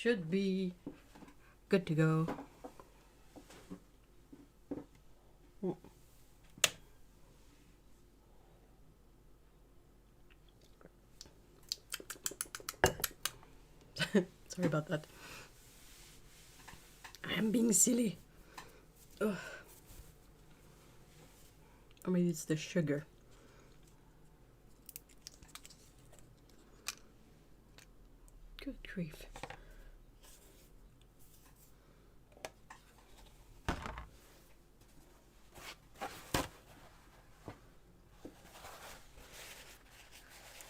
should be good to go. Sorry about that. I am being silly. Ugh. Or maybe it's the sugar. Good grief.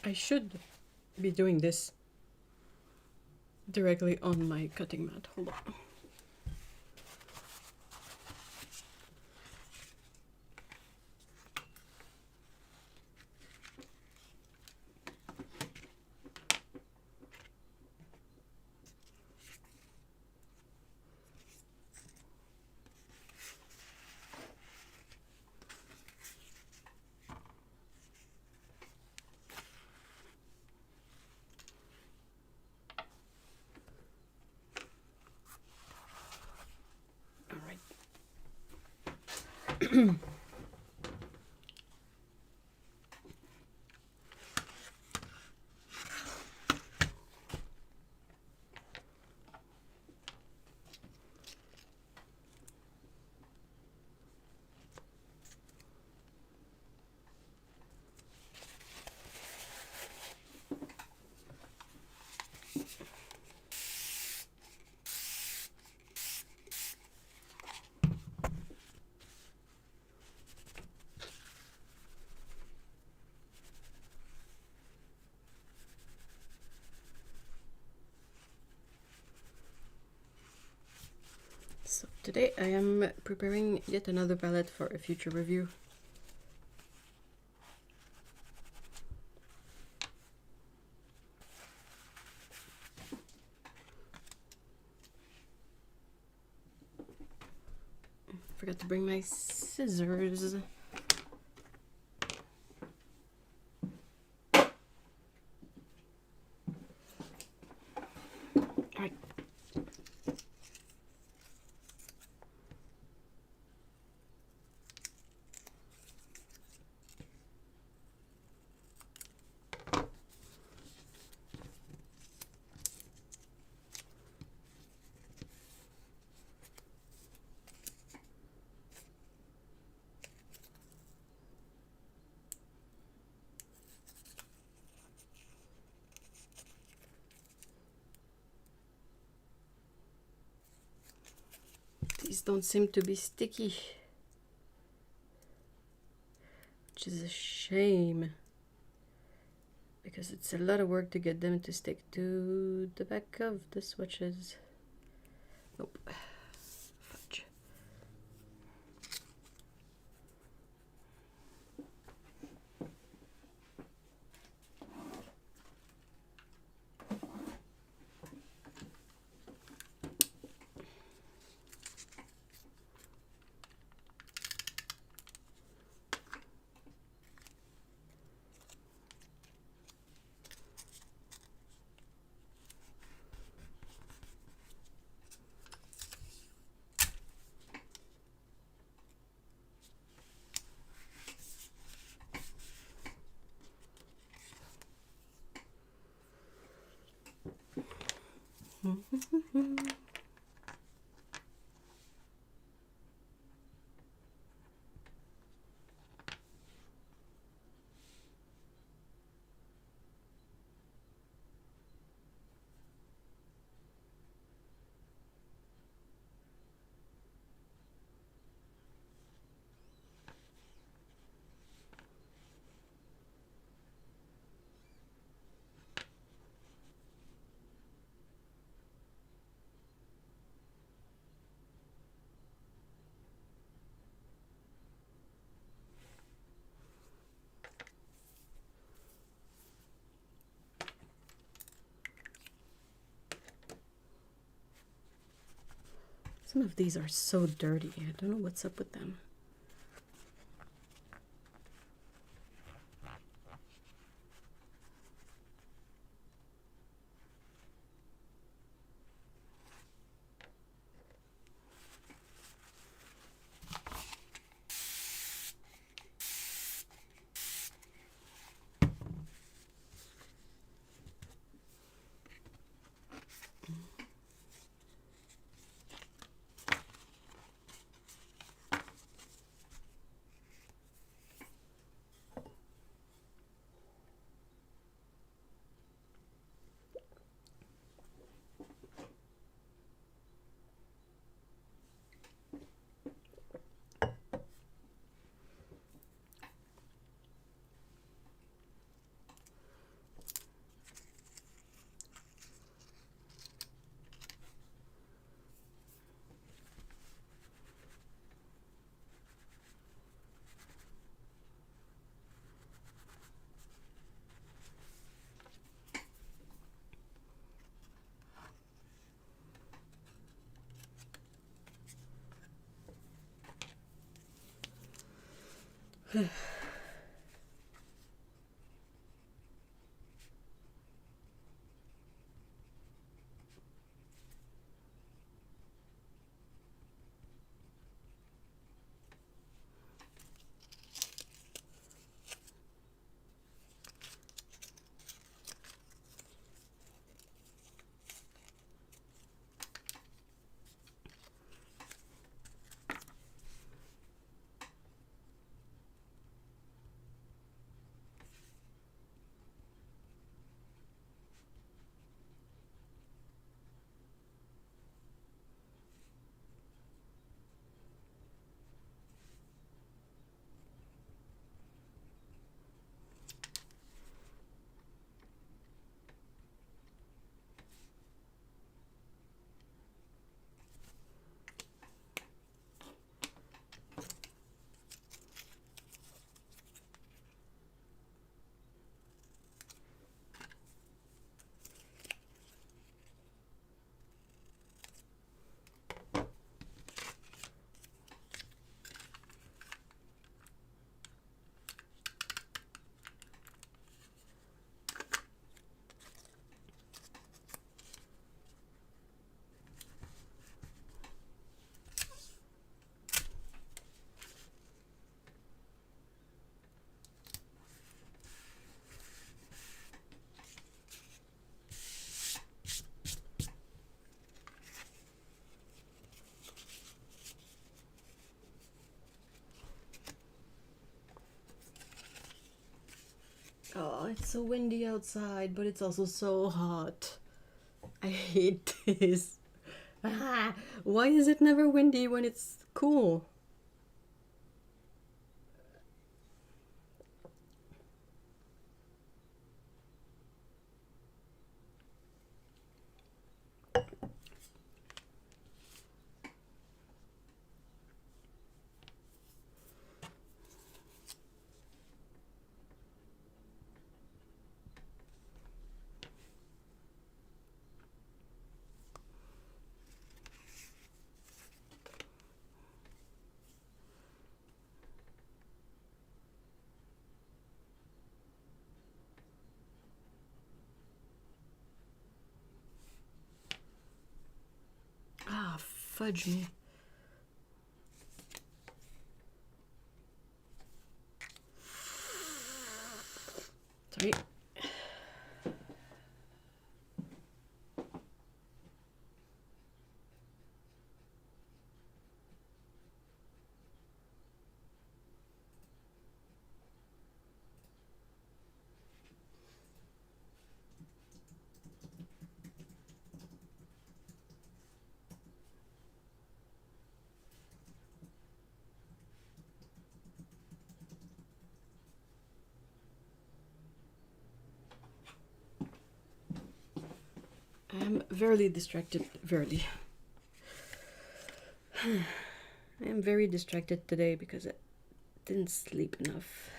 I should be doing this directly on my cutting mat. Hold on. So today I am preparing yet another palette for a future review. Forgot to bring my scissors. Alright. These don't seem to be sticky, which is a shame because it's a lot of work to get them to stick to the back of the swatches. Nope. Fudge. Some of these are so dirty. I don't know what's up with them. Oh, it's so windy outside, but it's also so hot. I hate this. Ah, why is it never windy when it's cool? Ah, fudge me. Sorry. I'm very distracted. Very. I am very distracted today because I didn't sleep enough.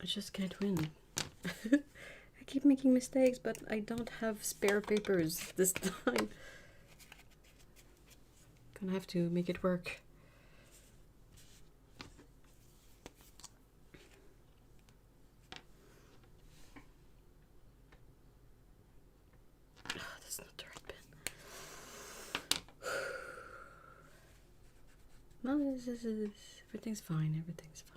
I just can't win. I keep making mistakes, but I don't have spare papers this time. Gonna have to make it work. Oh, that's not the right pen. No, this is everything's fine. Everything's fine.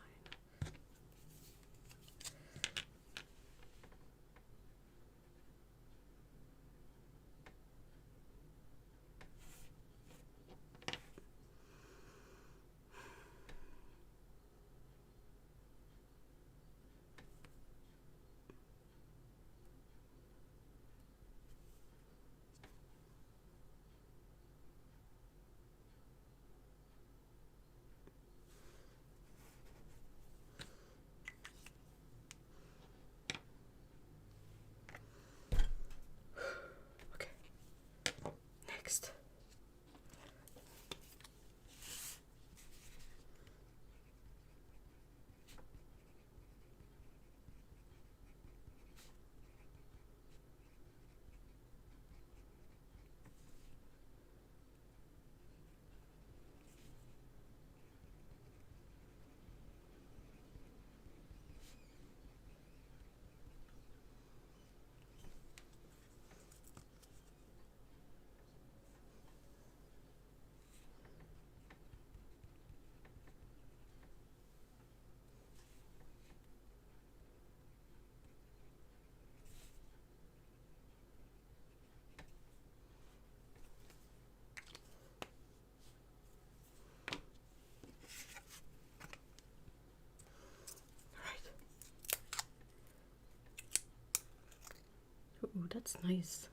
that's nice.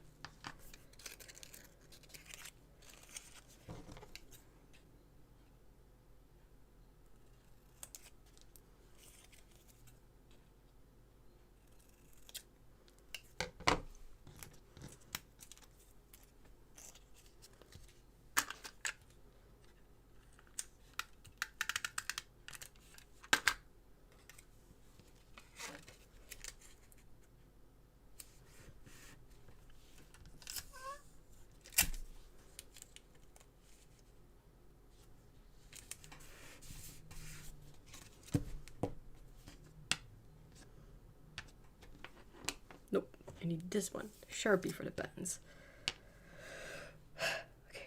Nope, I need this one, Sharpie for the pens. Okay.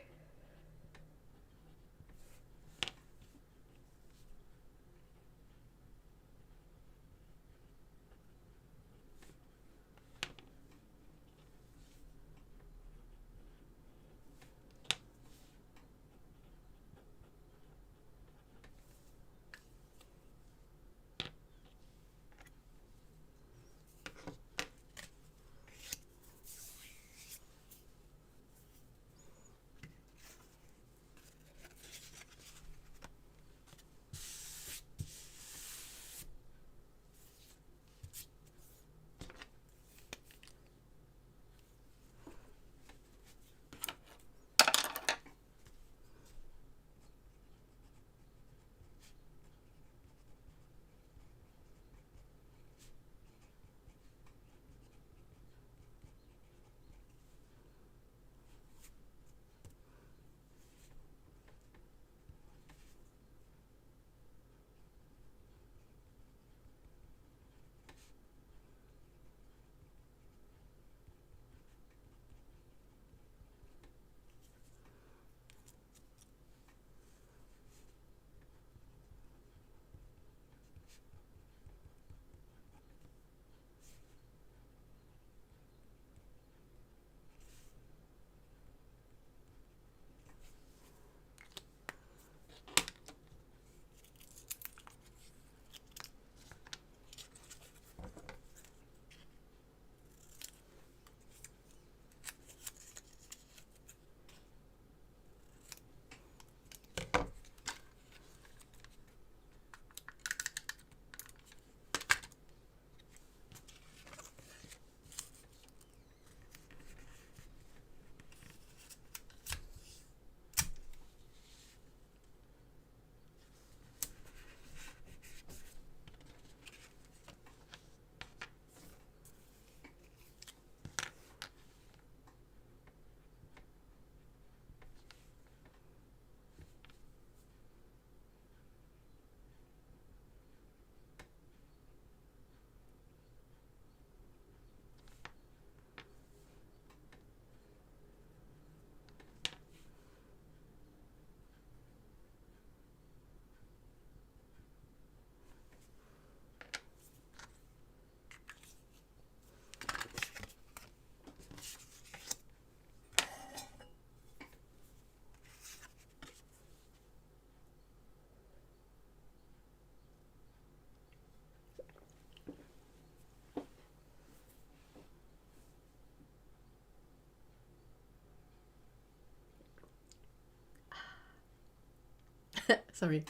Sorry.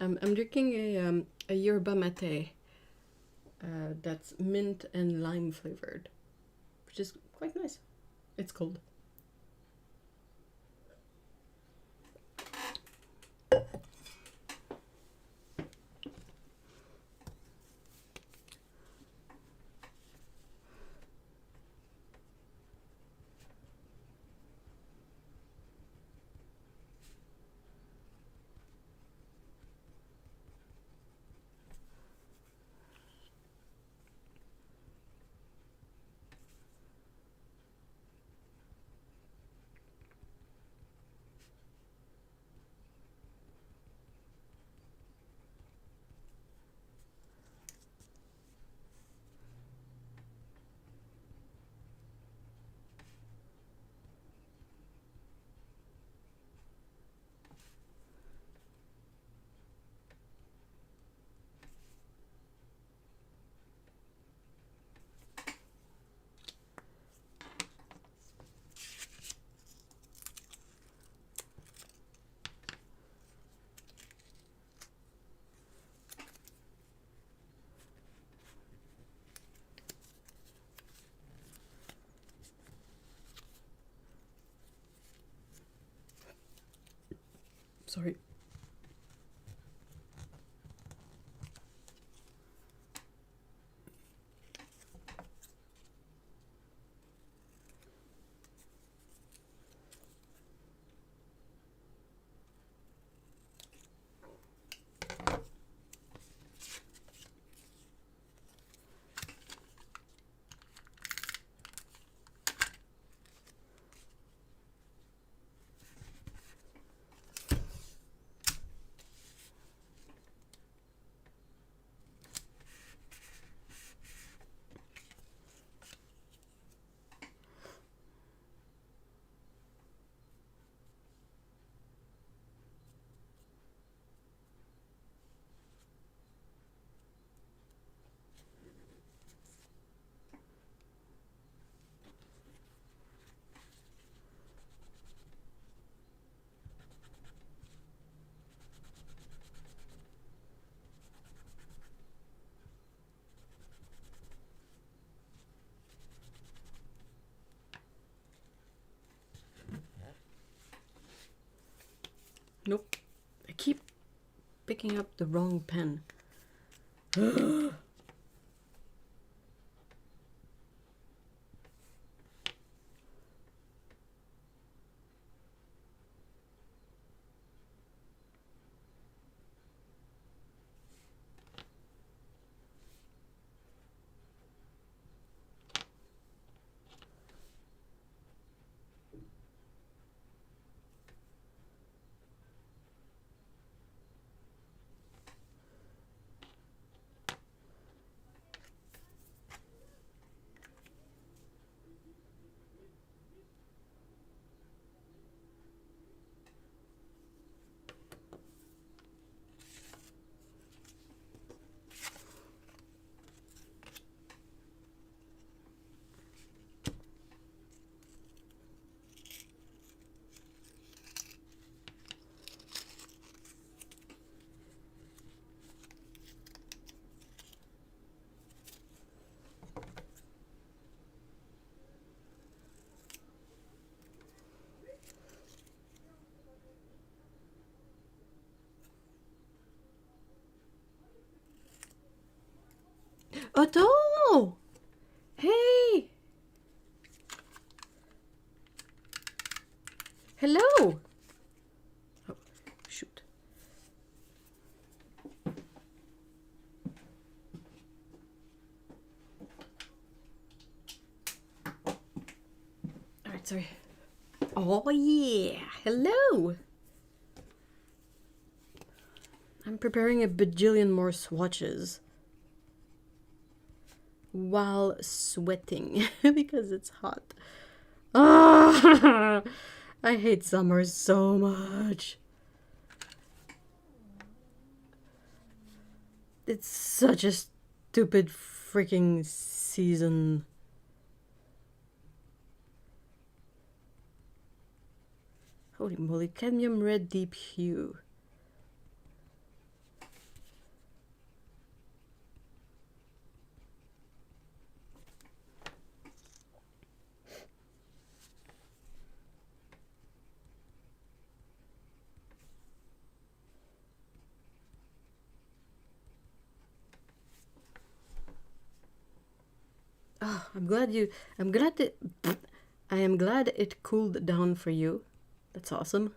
I'm drinking a yerba mate that's mint and lime flavored, which is quite nice. It's cold. Sorry. Nope. I keep picking up the wrong pen. Otto! Hey! Hello! Oh, shoot. Alright, sorry. Oh yeah! Hello! I'm preparing a bajillion more swatches while sweating because it's hot. Ah, I hate summer so much. It's such a stupid freaking season. Holy moly, cadmium red deep hue. Oh, I am glad it cooled down for you. That's awesome.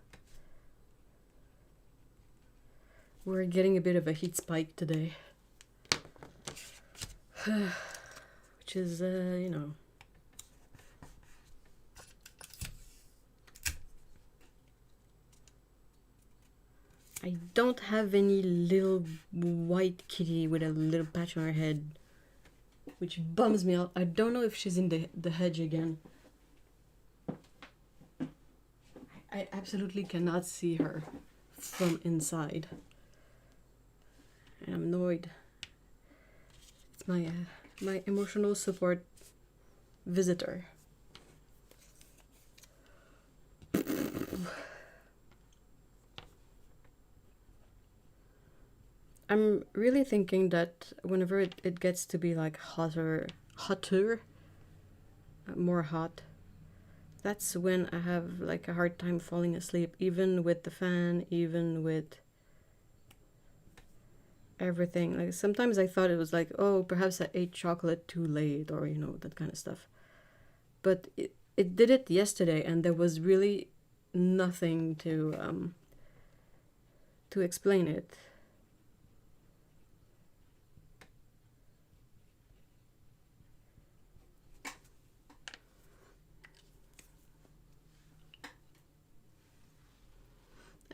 We're getting a bit of a heat spike today. Which is, you know. I don't have any little white kitty with a little patch on her head, which bums me out. I don't know if she's in the hedge again. I absolutely cannot see her from inside. I'm annoyed. It's my my emotional support visitor. I'm really thinking that whenever it gets to be like hotter, more hot, that's when I have like a hard time falling asleep, even with the fan, even with everything. Like sometimes I thought it was like, oh, perhaps I ate chocolate too late, or you know, that kind of stuff. But it did it yesterday, and there was really nothing to explain it.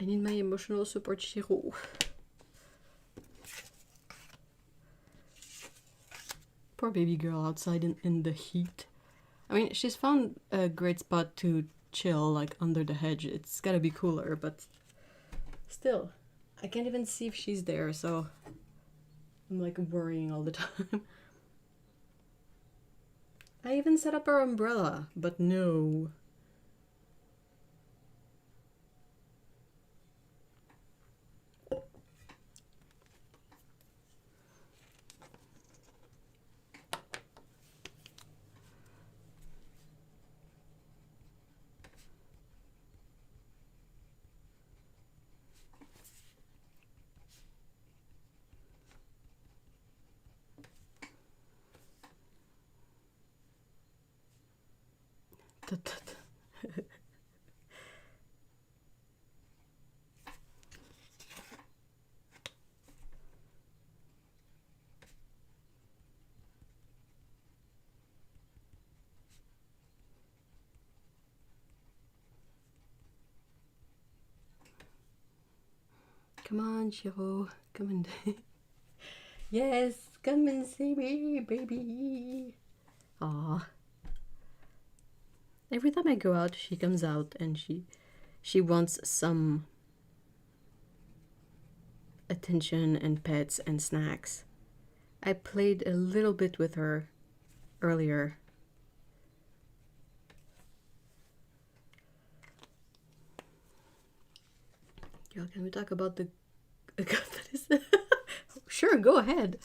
I need my emotional support, Shiro. Poor baby girl outside in the heat. I mean, she's found a great spot to chill, like under the hedge. It's gotta be cooler, but still, I can't even see if she's there, so I'm like worrying all the time. I even set up her umbrella, but no. Come on, Shiro. Come and... Yes, come and see me, baby. Aww. Every time I go out, she comes out and she wants some attention and pets and snacks. I played a little bit with her earlier. Girl, can we talk about the... Sure, go ahead.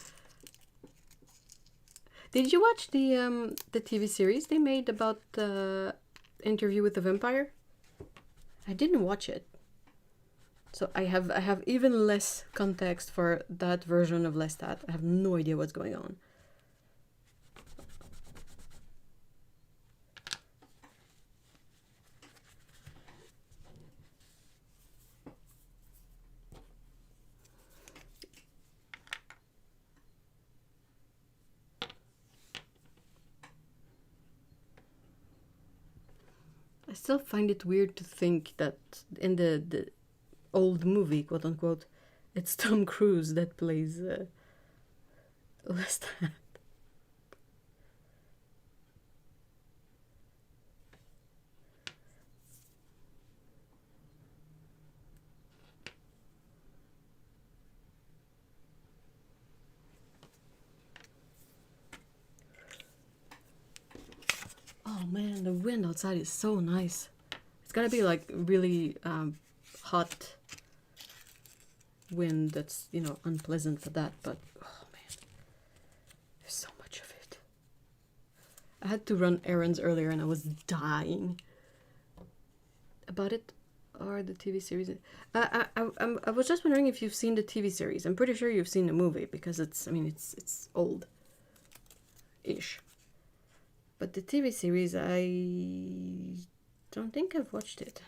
Did you watch the TV series they made about the Interview with the Vampire? I didn't watch it, so I have even less context for that version of Lestat. I have no idea what's going on. I still find it weird to think that in the old movie, quote unquote, it's Tom Cruise that plays Lestat. Oh man, the wind outside is so nice. It's gotta be like really hot wind that's, you know, unpleasant for that, but oh man, there's so much of it. I had to run errands earlier and I was dying about it. Or the TV series. I was just wondering if you've seen the TV series. I'm pretty sure you've seen the movie because it's, I mean, it's old-ish. But the TV series, I don't think I've watched it.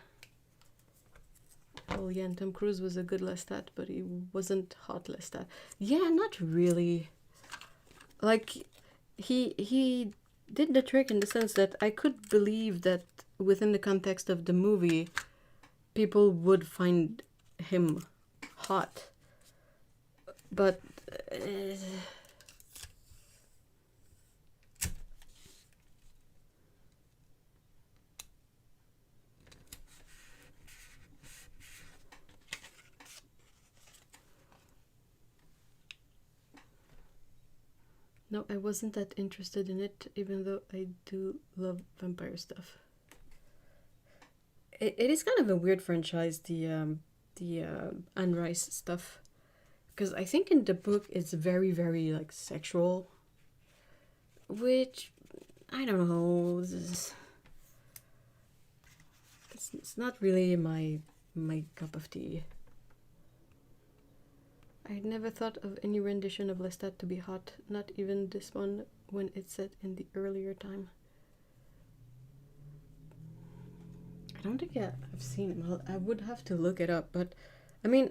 Oh yeah, and Tom Cruise was a good Lestat, but he wasn't hot Lestat. Yeah, not really. Like, he did the trick in the sense that I could believe that within the context of the movie, people would find him hot. But... no, I wasn't that interested in it, even though I do love vampire stuff. It is kind of a weird franchise, the Anne Rice stuff, because I think in the book it's very, very like sexual, which I don't know. It's not really my cup of tea. I never thought of any rendition of Lestat to be hot, not even this one when it's set in the earlier time. I don't think I've seen him. I would have to look it up, but I mean,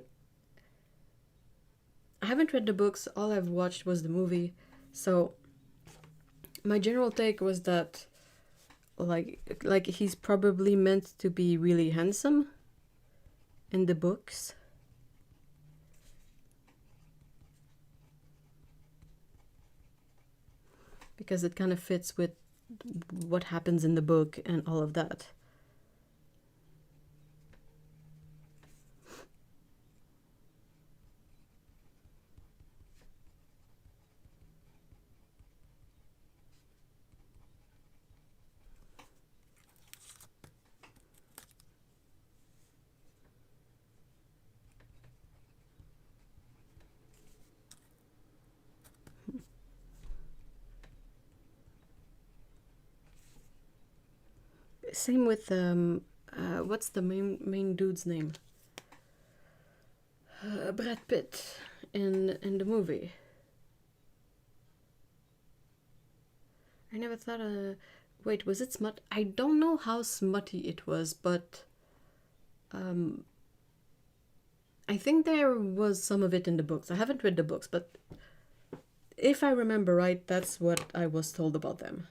I haven't read the books, all I've watched was the movie, so my general take was that like he's probably meant to be really handsome in the books. Because it kind of fits with what happens in the book and all of that. Same with what's the main dude's name? Brad Pitt in the movie. I never thought. Wait, was it smut? I don't know how smutty it was, but I think there was some of it in the books. I haven't read the books, but if I remember right, that's what I was told about them.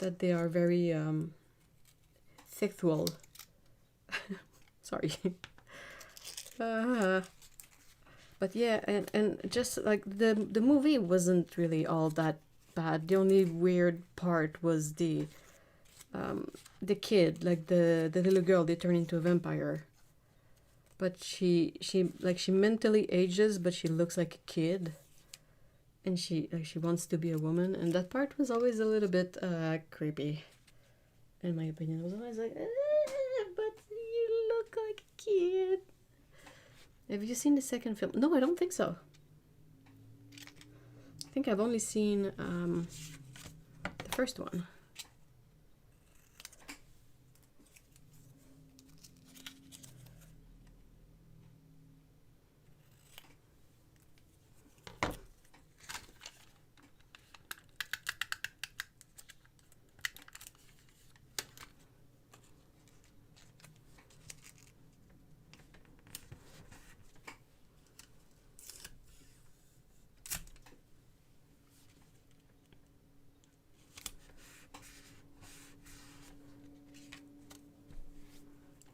That they are very sexual. Sorry. But yeah, and just like the movie wasn't really all that bad. The only weird part was the kid, like the little girl, they turn into a vampire. But she mentally ages, but she looks like a kid. And she wants to be a woman, and that part was always a little bit creepy, in my opinion. I was always like, but you look like a kid. Have you seen the second film? No, I don't think so. I think I've only seen the first one.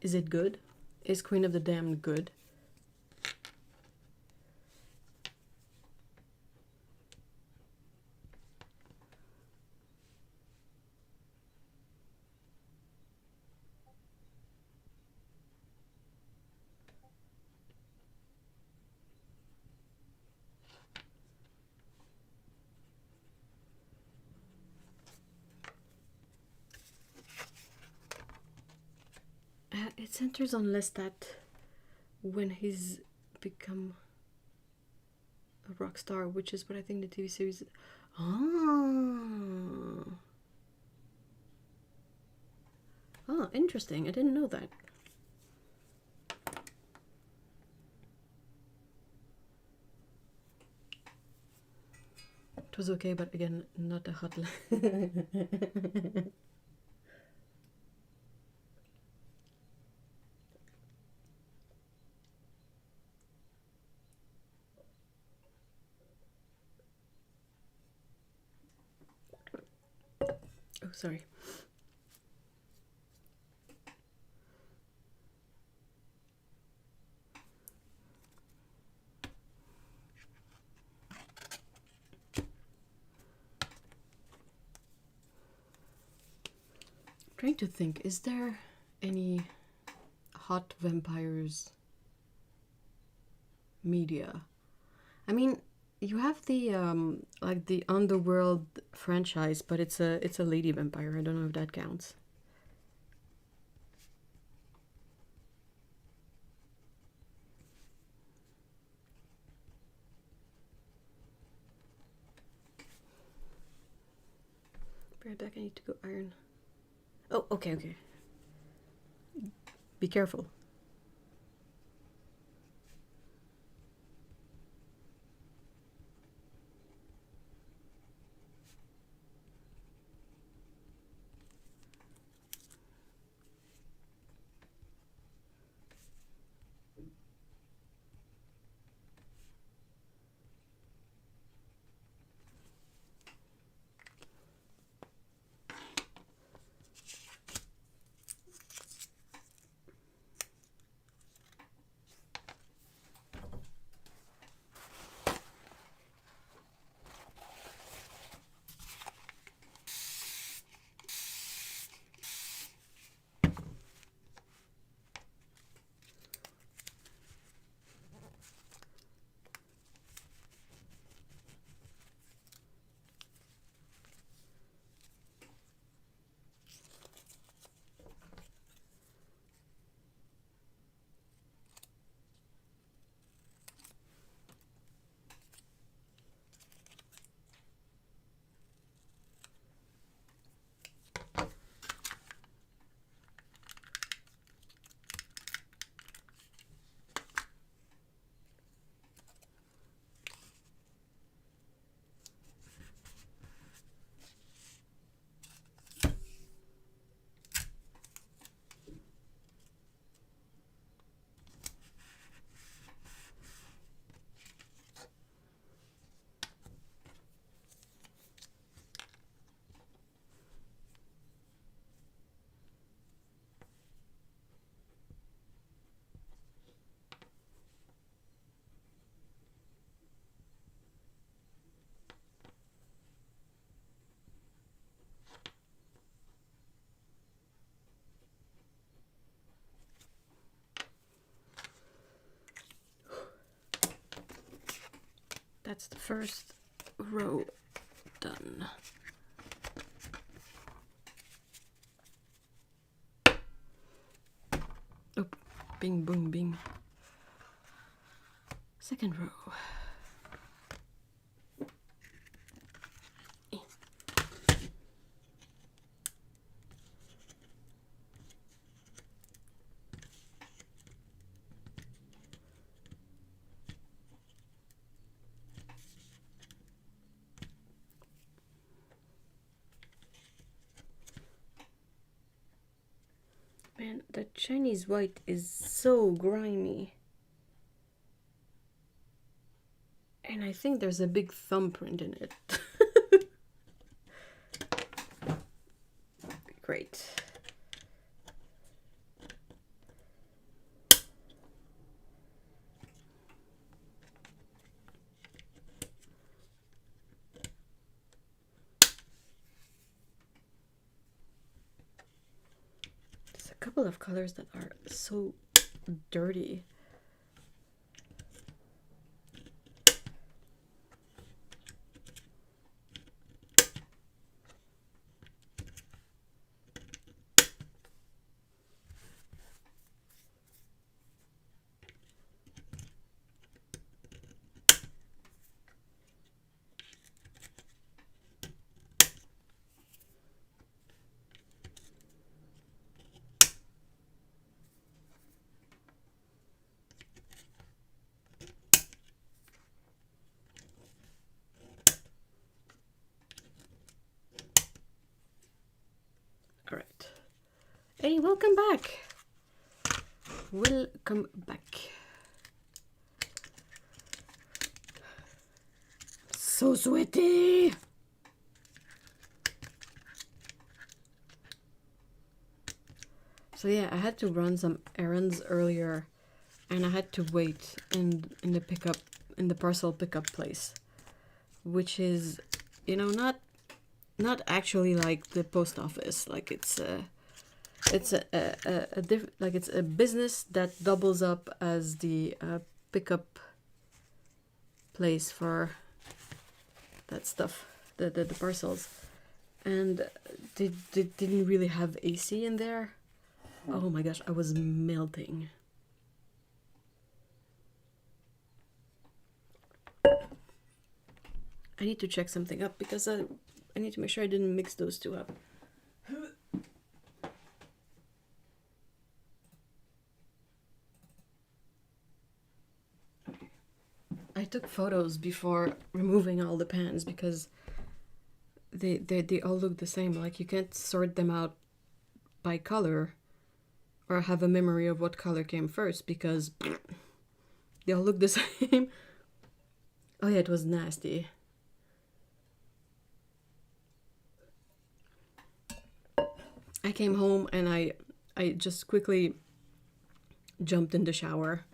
Is it good? Is Queen of the Damned good? It centers on Lestat when he's become a rock star, which is what I think the TV series. Oh, interesting. I didn't know that. It was okay, but again, not a hot. Oh, sorry. Trying to think, is there any hot vampires media? I mean, you have the like the Underworld franchise, but it's a lady vampire. I don't know if that counts. Be right back. I need to go iron. Oh, okay. Be careful. That's the first row done. Oh, bing, boom, bing. Second row. Man, the Chinese white is so grimy. And I think there's a big thumbprint in it. Great. There's a couple of colors that are so dirty. All right. Hey, welcome back. Welcome back. So sweaty. So yeah, I had to run some errands earlier, and I had to wait in the parcel pickup place, which is, you know, not actually like the post office. Like it's a business that doubles up as the pickup place for that stuff, the parcels, and they didn't really have AC in there. Oh my gosh, I was melting. I need to check something up because I need to make sure I didn't mix those two up. took photos before removing all the pans because they all look the same. Like you can't sort them out by color or have a memory of what color came first because they all look the same. Oh yeah, it was nasty. I came home and I just quickly jumped in the shower.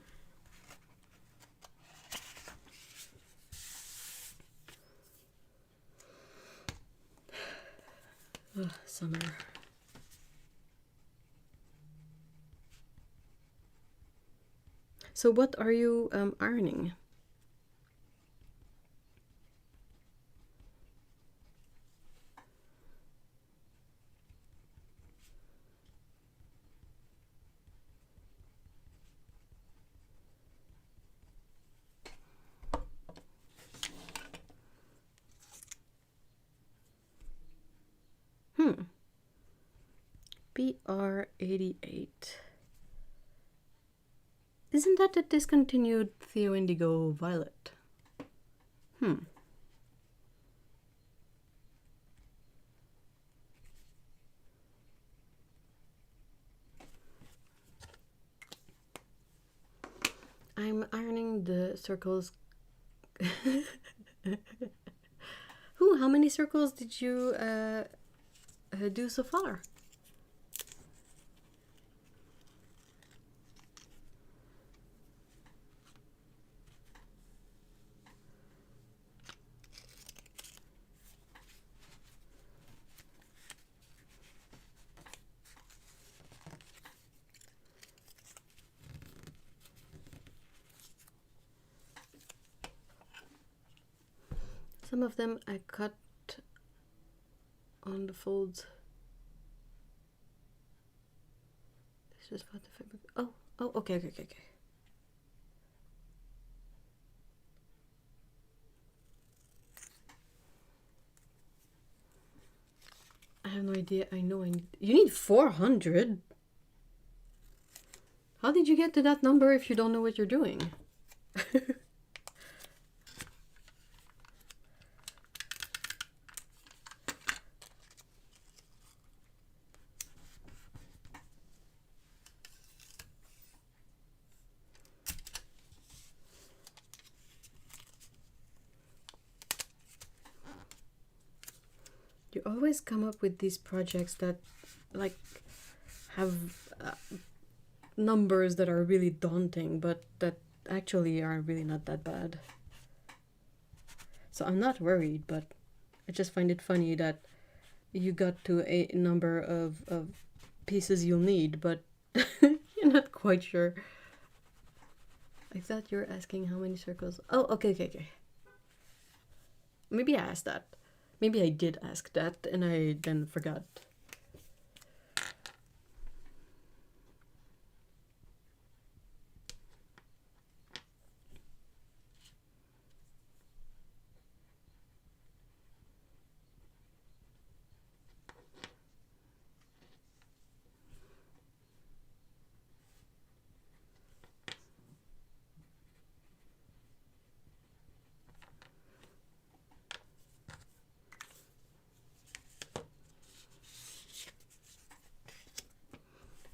Ugh, summer. So what are you ironing? BR88. Isn't that a discontinued Theo Indigo Violet? I'm ironing the circles. Ooh, how many circles did you do so far? Some of them I cut on the folds. This is what the fabric. Oh, okay. I have no idea. I know you need 400. How did you get to that number if you don't know what you're doing? You always come up with these projects that like have numbers that are really daunting, but that actually are really not that bad. So I'm not worried, but I just find it funny that you got to a number of pieces you'll need, but you're not quite sure. I thought you were asking how many circles. Oh, okay. Maybe I asked that. Maybe I did ask that and I then forgot.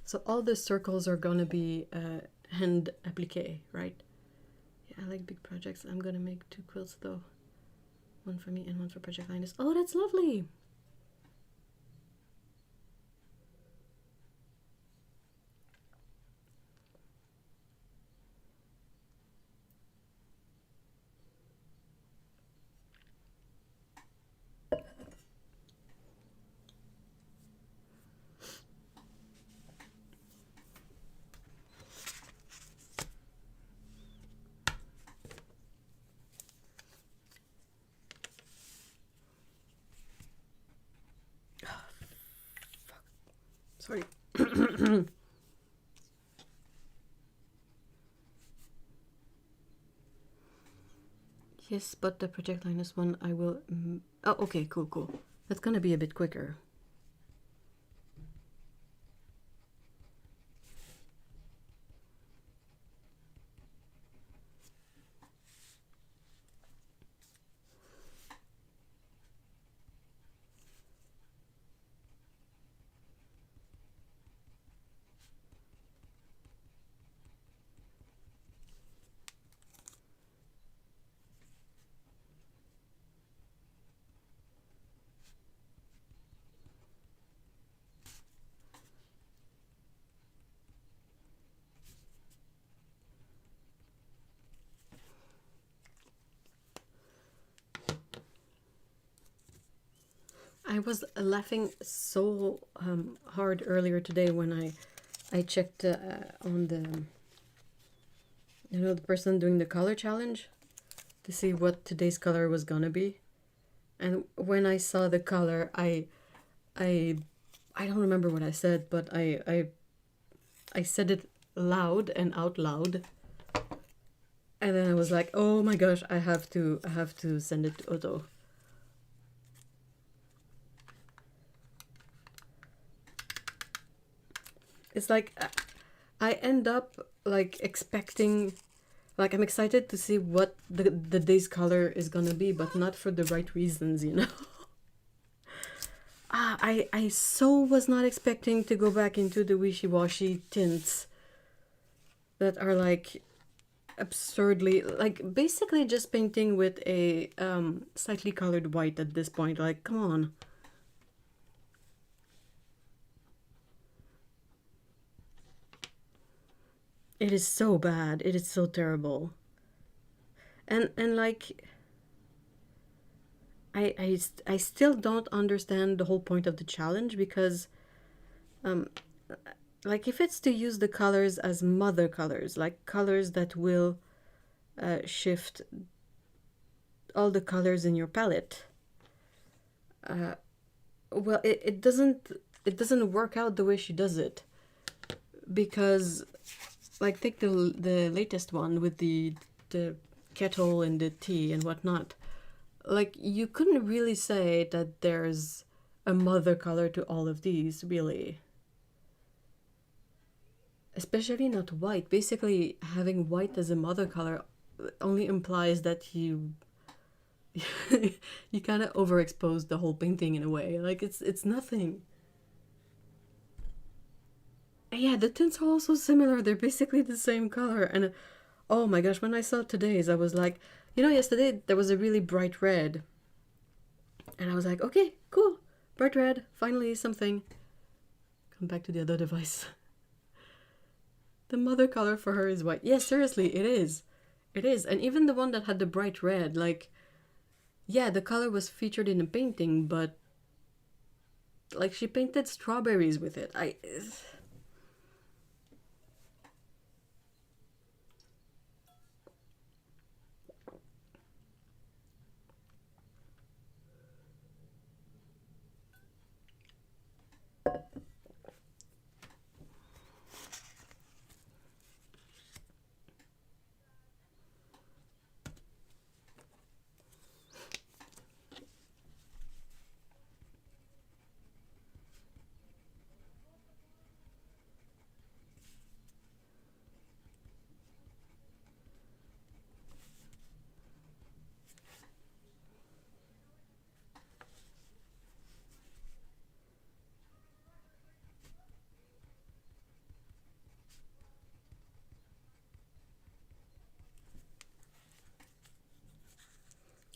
So all the circles are gonna be hand appliqué, right? Yeah, I like big projects. I'm gonna make 2 quilts though. One for me and one for Project Linus. Oh, that's lovely! Sorry. Yes, but the Project Linus one I will... Oh, okay, cool. That's gonna be a bit quicker. I was laughing so hard earlier today when I checked on the, you know, the person doing the color challenge to see what today's color was gonna be. And when I saw the color, I don't remember what I said, but I said it loud and out loud. And then I was like, oh my gosh, I have to send it to Otto. It's like I end up like expecting, like I'm excited to see what the day's color is gonna be, but not for the right reasons, you know. I so was not expecting to go back into the wishy-washy tints that are like absurdly, like basically just painting with a slightly colored white at this point. Like, come on. It is so bad. It is so terrible. And like I still don't understand the whole point of the challenge, because like if it's to use the colors as mother colors, like colors that will shift all the colors in your palette, well, it doesn't work out the way she does it, because like take the latest one with the kettle and the tea and whatnot. Like, you couldn't really say that there's a mother color to all of these, really. Especially not white. Basically, having white as a mother color only implies that you you kind of overexpose the whole painting in a way. Like, it's nothing. And yeah, the tints are also similar. They're basically the same color. And oh my gosh, when I saw today's, I was like, you know, yesterday there was a really bright red. And I was like, okay, cool. Bright red, finally something. Come back to the other device. The mother color for her is white. Yes, seriously, it is. It is. And even the one that had the bright red, like, yeah, the color was featured in a painting, but like she painted strawberries with it.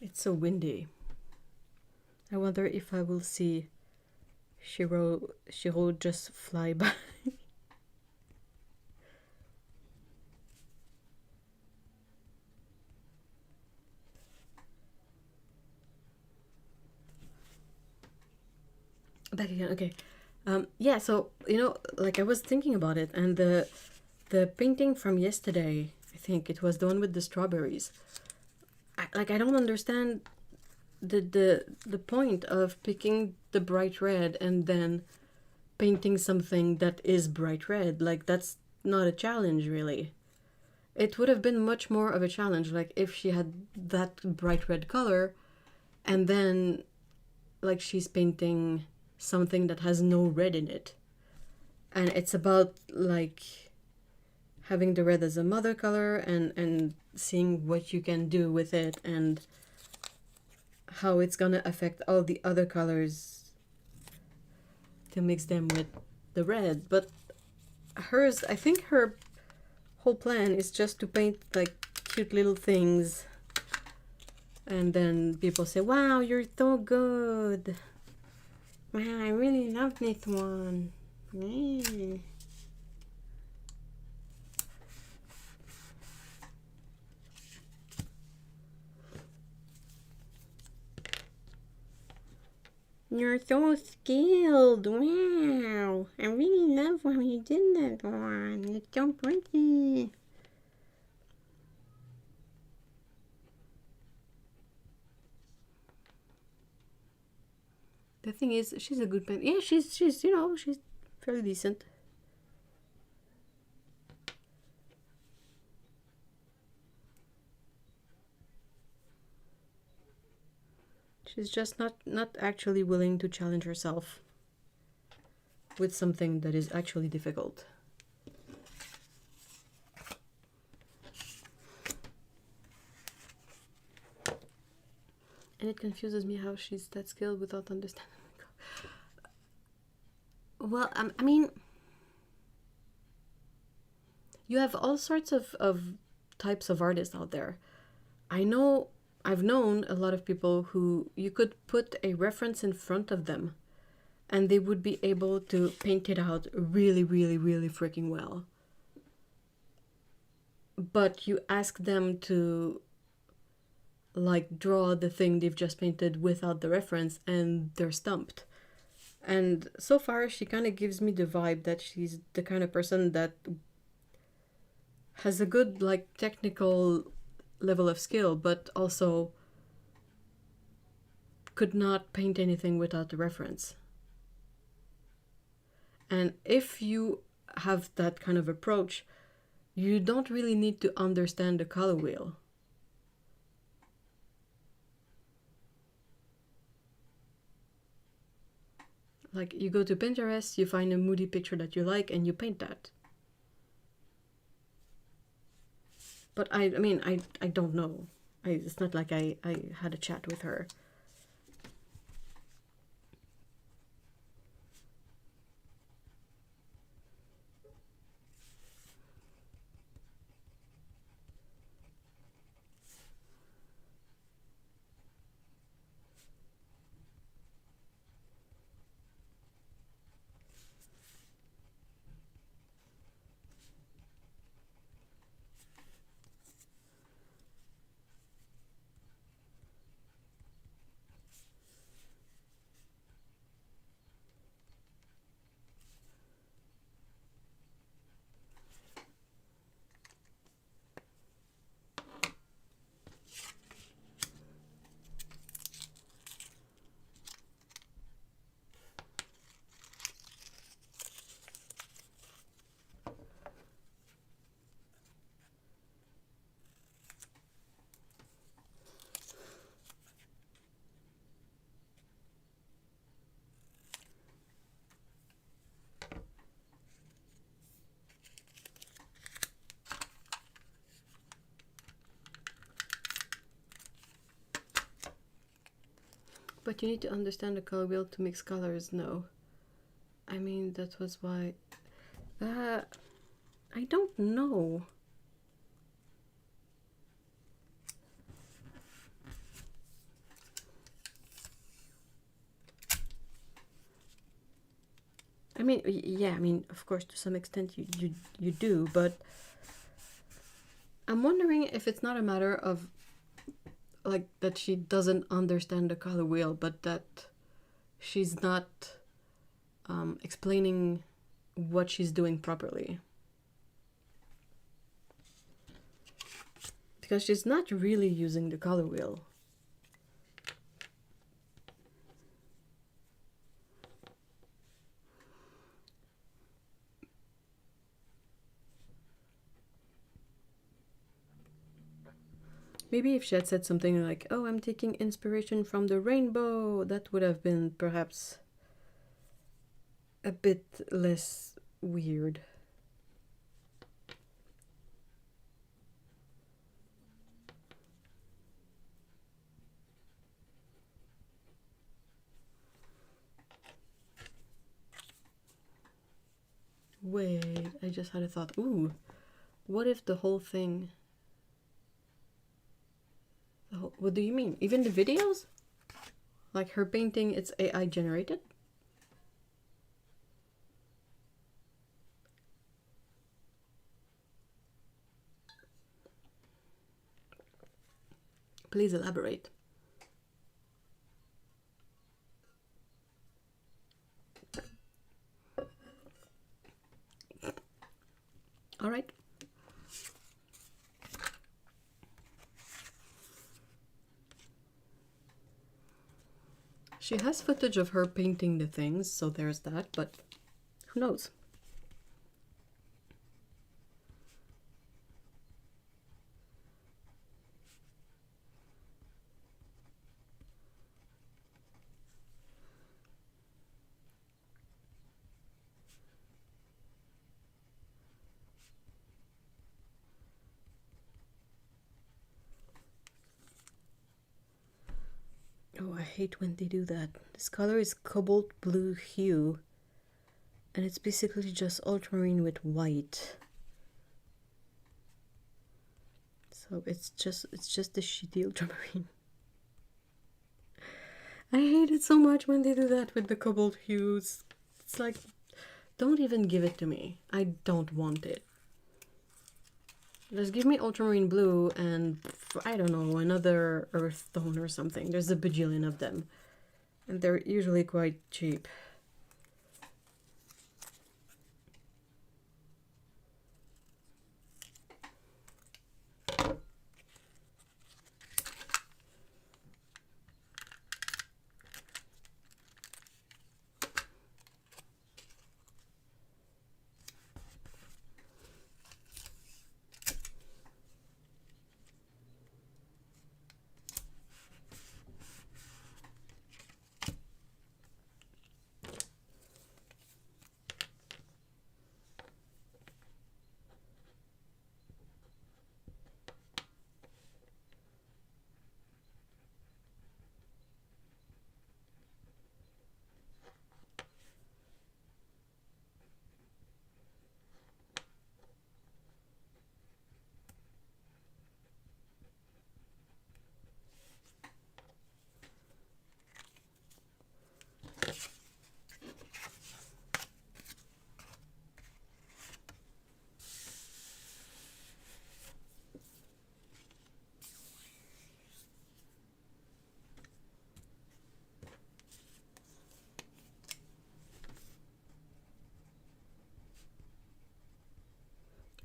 It's so windy. I wonder if I will see Shiro just fly by. Back again, okay. Yeah, so, you know, like I was thinking about it, and the painting from yesterday, I think it was the one with the strawberries. I don't understand the point of picking the bright red and then painting something that is bright red. Like, that's not a challenge, really. It would have been much more of a challenge, like if she had that bright red color and then like she's painting something that has no red in it, and it's about like having the red as a mother color and seeing what you can do with it and how it's gonna affect all the other colors to mix them with the red. But hers, I think her whole plan is just to paint like cute little things, and then people say, wow, you're so good. Wow, I really love this one. Yeah. You're so skilled. Wow. I really love how you did that one. It's so pretty. The thing is, she's a good painter. Yeah, she's you know, she's fairly decent. She's just not actually willing to challenge herself with something that is actually difficult. And it confuses me how she's that skilled without understanding. Well, I mean, you have all sorts of types of artists out there. I've known a lot of people who you could put a reference in front of them and they would be able to paint it out really, really, really freaking well. But you ask them to like draw the thing they've just painted without the reference and they're stumped. And so far she kind of gives me the vibe that she's the kind of person that has a good like technical level of skill, but also could not paint anything without the reference. And if you have that kind of approach, you don't really need to understand the color wheel. Like you go to Pinterest, you find a moody picture that you like and you paint that. But I mean, I don't know. It's not like I had a chat with her. But you need to understand the color wheel to mix colors. No. I mean, that was why... I don't know. I mean, yeah, I mean, of course, to some extent you do, but I'm wondering if it's not a matter of like that she doesn't understand the color wheel, but that she's not explaining what she's doing properly. Because she's not really using the color wheel. Maybe if she had said something like, oh, I'm taking inspiration from the rainbow, that would have been perhaps a bit less weird. Wait, I just had a thought. Ooh, what if the whole thing... What do you mean? Even the videos? Like her painting, it's AI generated? Please elaborate. All right. She has footage of her painting the things, so there's that, but who knows? Oh, I hate when they do that. This color is cobalt blue hue, and it's basically just ultramarine with white. So it's just the shitty ultramarine. I hate it so much when they do that with the cobalt hues. It's like, don't even give it to me. I don't want it. Just give me ultramarine blue and, I don't know, another earth tone or something. There's a bajillion of them. And they're usually quite cheap.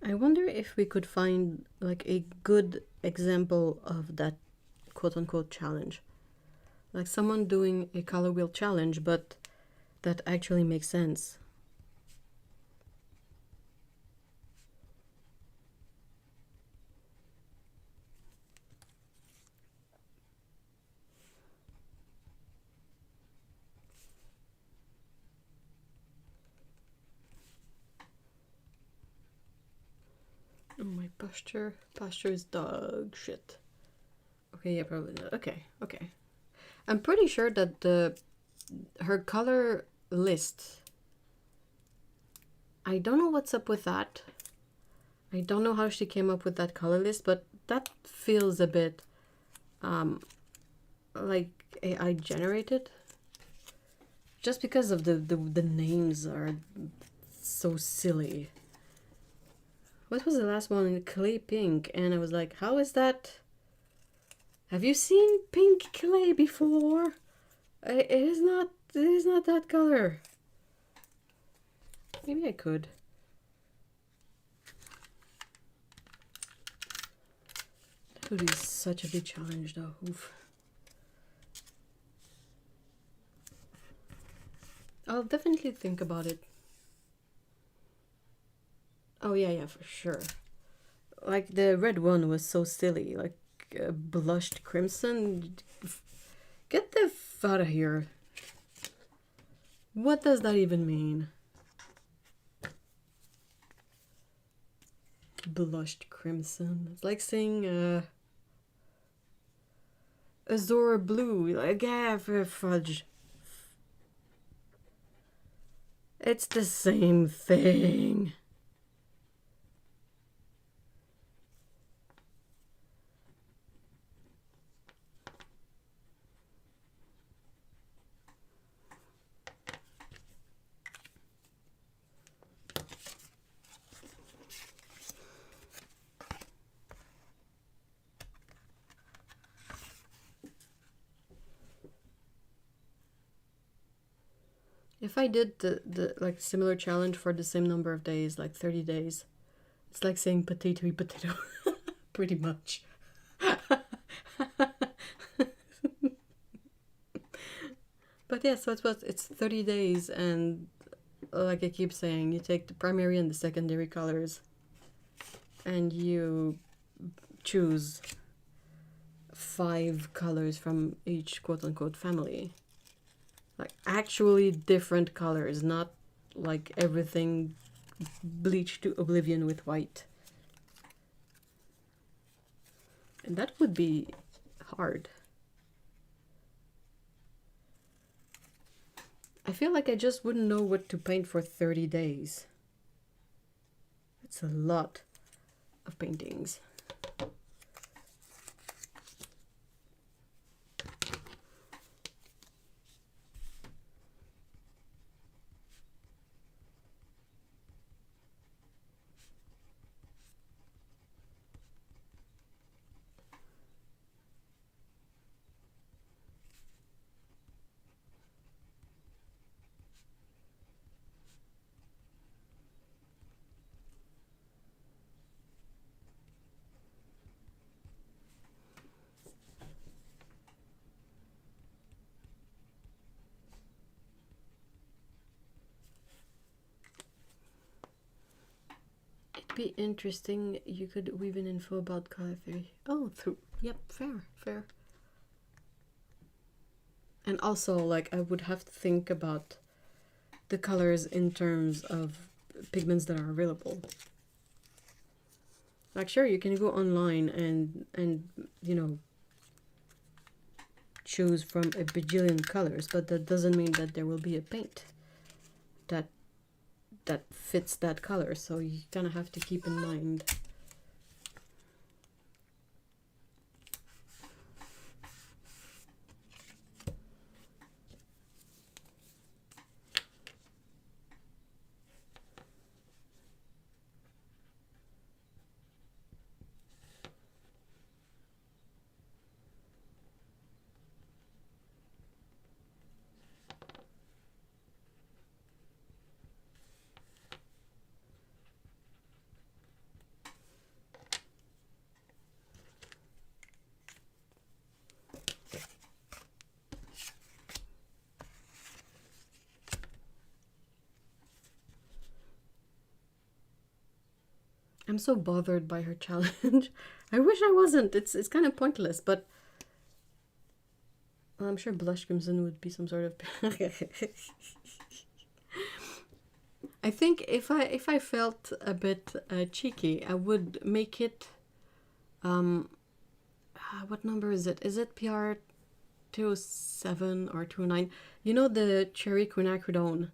I wonder if we could find like a good example of that quote-unquote challenge. Like someone doing a color wheel challenge, but that actually makes sense. Oh, my posture is dog shit. Okay, yeah, probably not. Okay. I'm pretty sure that her color list, I don't know what's up with that. I don't know how she came up with that color list, but that feels a bit like AI generated. Just because of the names are so silly. What was the last one? Clay pink, and I was like, how is that? Have you seen pink clay before? It is not that color. Maybe I could. That would be such a big challenge though. Oof. I'll definitely think about it. Oh yeah, for sure. Like the red one was so silly, like blushed crimson. Get the f out of here. What does that even mean? Blushed crimson. It's like saying azure blue. Like, yeah, for fudge. It's the same thing. If I did the like similar challenge for the same number of days, like 30 days, It's like saying potato potato, pretty much. But yeah, so it's 30 days, and like I keep saying, you take the primary and the secondary colors, and you choose 5 colors from each quote-unquote family. Like actually different colors, not like everything bleached to oblivion with white. And that would be hard. I feel like I just wouldn't know what to paint for 30 days. It's a lot of paintings. Be interesting. You could weave in info about color theory. Oh, through. Yep, fair. And also, like, I would have to think about the colors in terms of pigments that are available. Like, sure, you can go online and you know, choose from a bajillion colors, but that doesn't mean that there will be a paint that fits that color, so you kind of have to keep in mind. I'm so bothered by her challenge. I wish I wasn't. It's kind of pointless, but well, I'm sure blush crimson would be some sort of. I think if I felt a bit cheeky, I would make it. What number is it? Is it PR 207 or 209? You know the cherry quinacridone,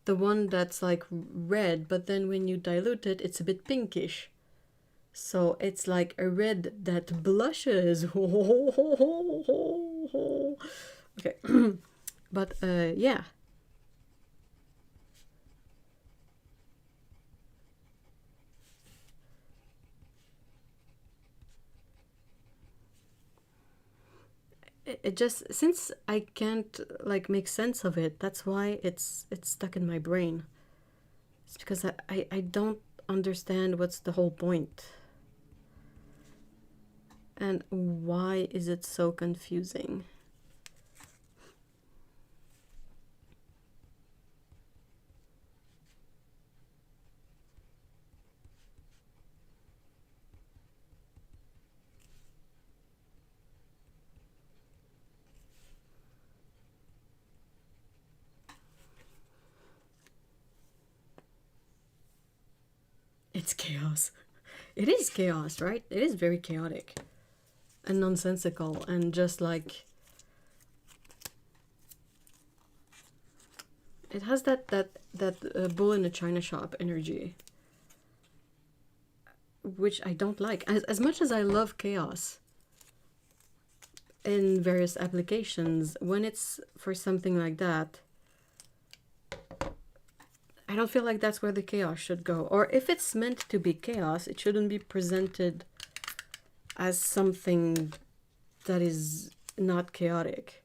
the one that's like red, but then when you dilute it, it's a bit pinkish. So it's like a red that blushes. Okay, but yeah. It just, since I can't like make sense of it, that's why it's stuck in my brain. It's because I don't understand what's the whole point. And why is it so confusing? It's chaos. It is chaos, right? It is very chaotic and nonsensical and just like it has that bull in a china shop energy, which I don't like. As much as I love chaos in various applications, when it's for something like that, I don't feel like that's where the chaos should go. Or if it's meant to be chaos, it shouldn't be presented as something that is not chaotic.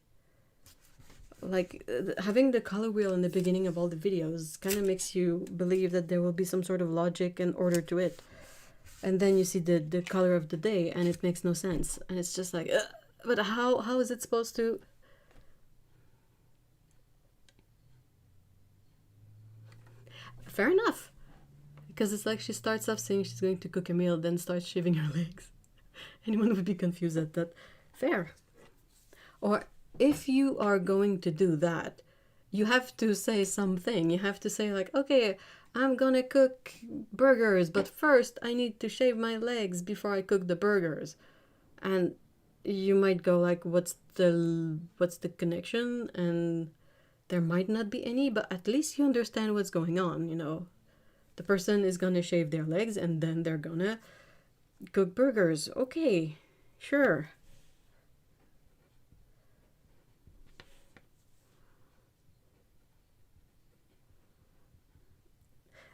Like having the color wheel in the beginning of all the videos kind of makes you believe that there will be some sort of logic and order to it. and then you see the color of the day, and it makes no sense, and it's just like, but how is it supposed to? Fair enough, because it's like she starts off saying she's going to cook a meal, then starts shaving her legs. Anyone would be confused at that. Fair. Or if you are going to do that, you have to say something. You have to say like, okay, I'm gonna cook burgers, but first I need to shave my legs before I cook the burgers. And you might go like, what's the connection? And there might not be any, but at least you understand what's going on, you know. The person is gonna shave their legs and then they're gonna cook burgers. Okay, sure.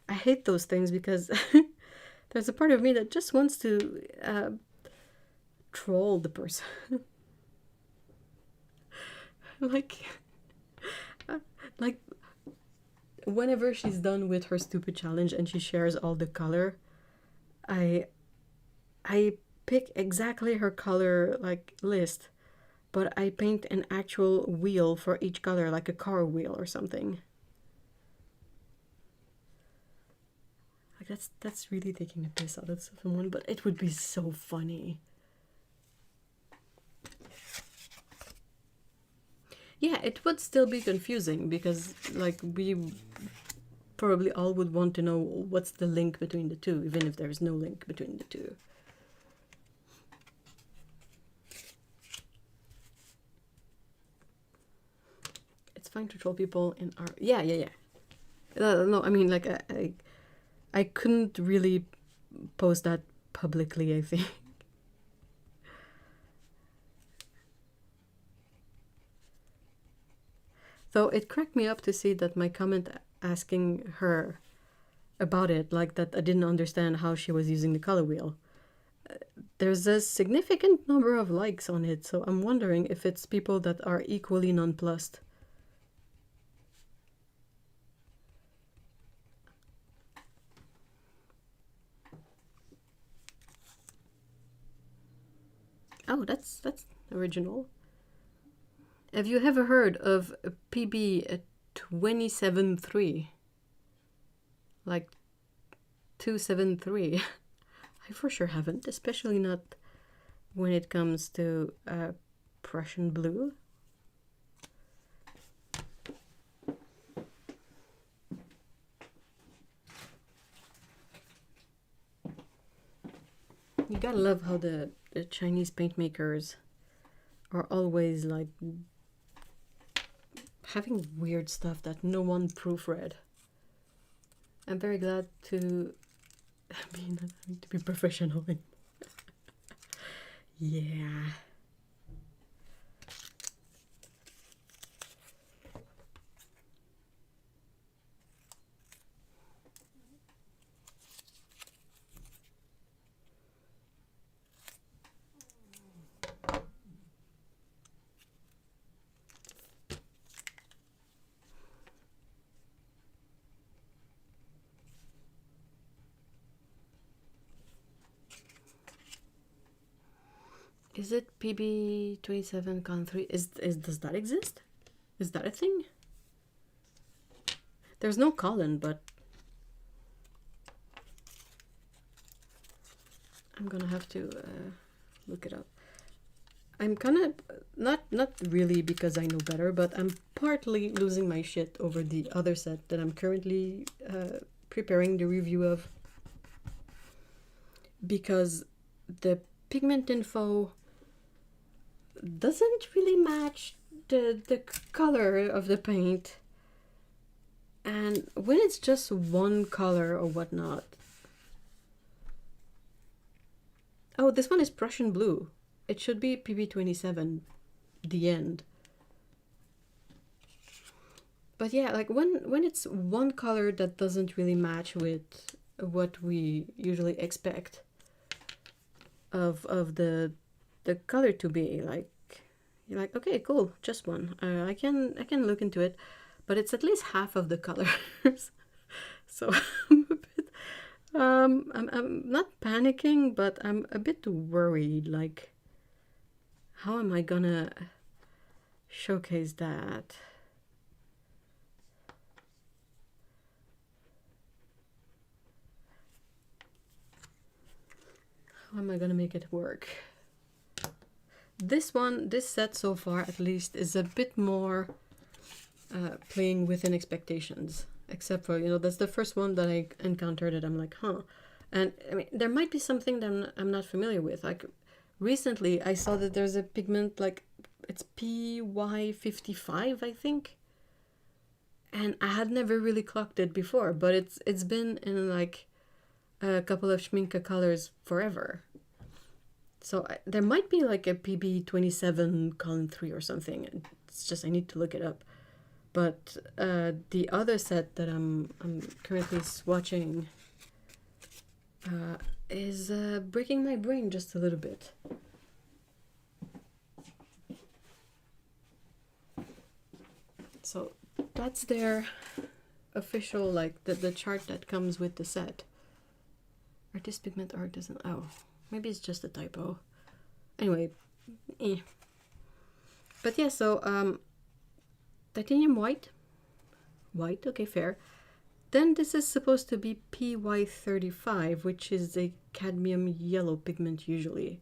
I hate those things because there's a part of me that just wants to troll the person. like, like whenever she's done with her stupid challenge and she shares all the color, I pick exactly her color like list, but I paint an actual wheel for each color, like a car wheel or something. Like that's really taking a piss out of someone, but it would be so funny. Yeah, it would still be confusing because like we probably all would want to know what's the link between the two, even if there's no link between the two. It's fine to troll people in art. Yeah. No, I mean like I couldn't really post that publicly, I think. Though it cracked me up to see that my comment asking her about it, like that I didn't understand how she was using the color wheel, there's a significant number of likes on it, so I'm wondering if it's people that are equally nonplussed. Oh, that's original. Have you ever heard of PB 273? Like 273? I for sure haven't, especially not when it comes to Prussian blue. You gotta love how the Chinese paint makers are always like having weird stuff that no one proofread. I'm very glad to be not having to be professional. Yeah. Is it PB 27 Con 3? Does that exist? Is that a thing? There's no colon, but I'm gonna have to look it up. I'm kind of not really because I know better, but I'm partly losing my shit over the other set that I'm currently preparing the review of, because the pigment info doesn't really match the color of the paint, and when it's just one color or whatnot. Oh, this one is Prussian blue. It should be PB27, the end. But yeah, like when it's one color that doesn't really match with what we usually expect of the color to be, like you're like, okay, cool, just one. I can look into it, but it's at least half of the colors. So I'm I'm not panicking, but I'm a bit worried. Like, how am I gonna showcase that? How am I gonna make it work? This one, this set so far at least, is a bit more playing within expectations. Except for, you know, that's the first one that I encountered that I'm like, huh. And I mean, there might be something that I'm not familiar with. Like, recently I saw that there's a pigment, like, it's PY55, I think. And I had never really clocked it before, but it's been in like a couple of Schminke colors forever. So there might be like a PB27 column 3 or something. It's just I need to look it up. But the other set that I'm currently swatching is breaking my brain just a little bit. So that's their official, like the chart that comes with the set. Artist pigment art doesn't, oh, maybe it's just a typo. Anyway, But yeah, so titanium white, okay, fair. Then this is supposed to be PY35, which is a cadmium yellow pigment usually.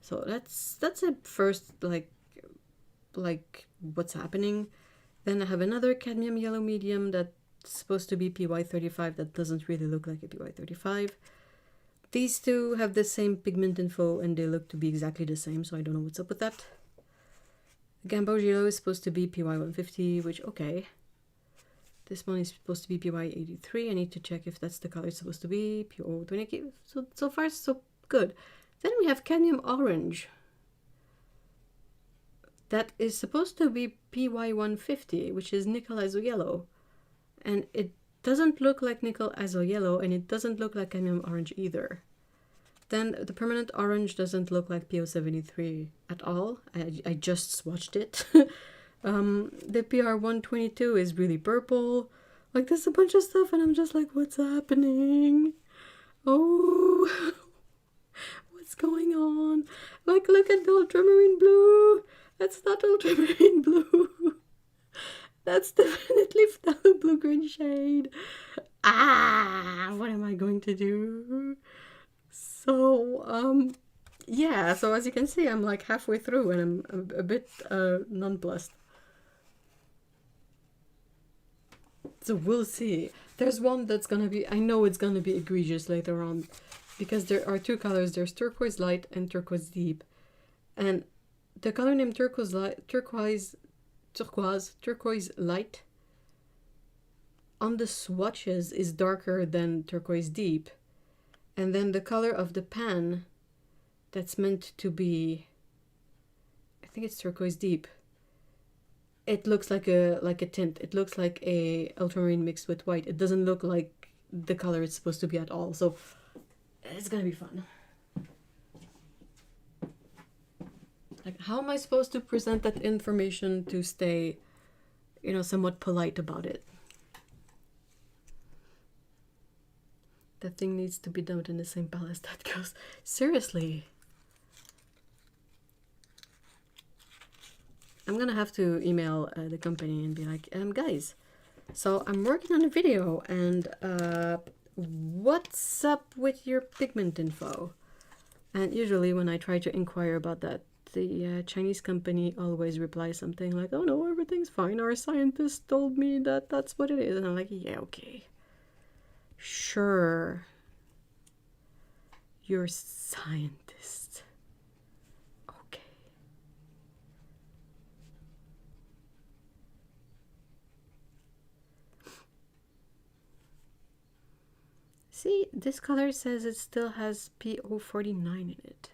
So that's a first, like what's happening. Then I have another cadmium yellow medium that's supposed to be PY35 that doesn't really look like a PY35. These two have the same pigment info and they look to be exactly the same, so I don't know what's up with that. Gamboge yellow is supposed to be PY150, which, okay. This one is supposed to be PY83. I need to check if that's the color it's supposed to be. PO20. So far, so good. Then we have cadmium orange. That is supposed to be PY150, which is nickel azo yellow. And it doesn't look like nickel azo yellow, and it doesn't look like cadmium orange either. Then the permanent orange doesn't look like PO73 at all. I just swatched it. The PR122 is really purple. Like, there's a bunch of stuff and I'm just like, what's happening? Oh, what's going on? Like, look at the ultramarine blue. That's not ultramarine blue. That's definitely phthalo blue-green shade. Ah, what am I going to do? So, yeah, so as you can see, I'm like halfway through and I'm a bit nonplussed. So we'll see. There's one that's gonna be, I know it's gonna be egregious later on, because there are two colors. There's turquoise light and turquoise deep. And the color named turquoise light on the swatches is darker than turquoise deep. And then the color of the pan that's meant to be, I think it's turquoise deep, it looks like a tint. It looks like a ultramarine mixed with white. It doesn't look like the color it's supposed to be at all. So it's gonna be fun. Like, how am I supposed to present that information to stay, you know, somewhat polite about it? That thing needs to be dumped in the same pile as that goes. Seriously. I'm gonna have to email the company and be like, guys, so I'm working on a video and what's up with your pigment info? And usually when I try to inquire about that, the Chinese company always replies something like, oh no, everything's fine. Our scientist told me that that's what it is. And I'm like, yeah, okay. Sure. You're scientist. Okay. See, this color says it still has PO49 in it.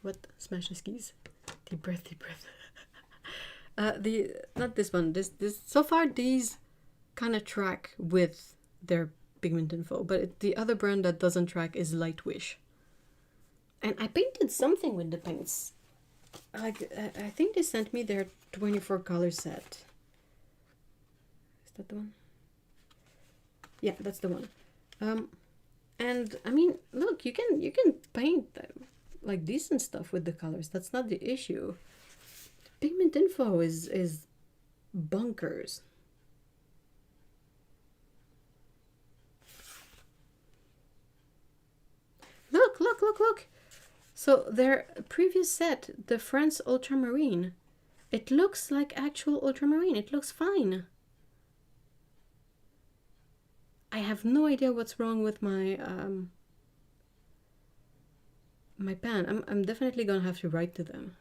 What? Smash the skis. Deep breath, deep breath. Not this one. This so far these kind of track with their pigment info, but the other brand that doesn't track is Lightwish. And I painted something with the paints. Like, I think they sent me their 24 color set. Is that the one? Yeah, that's the one. And I mean, look, you can paint like decent stuff with the colors. That's not the issue. The pigment info is bonkers. Look, look, look, look. So their previous set, the France Ultramarine, it looks like actual ultramarine. It looks fine. I have no idea what's wrong with my my pan. I'm definitely gonna have to write to them.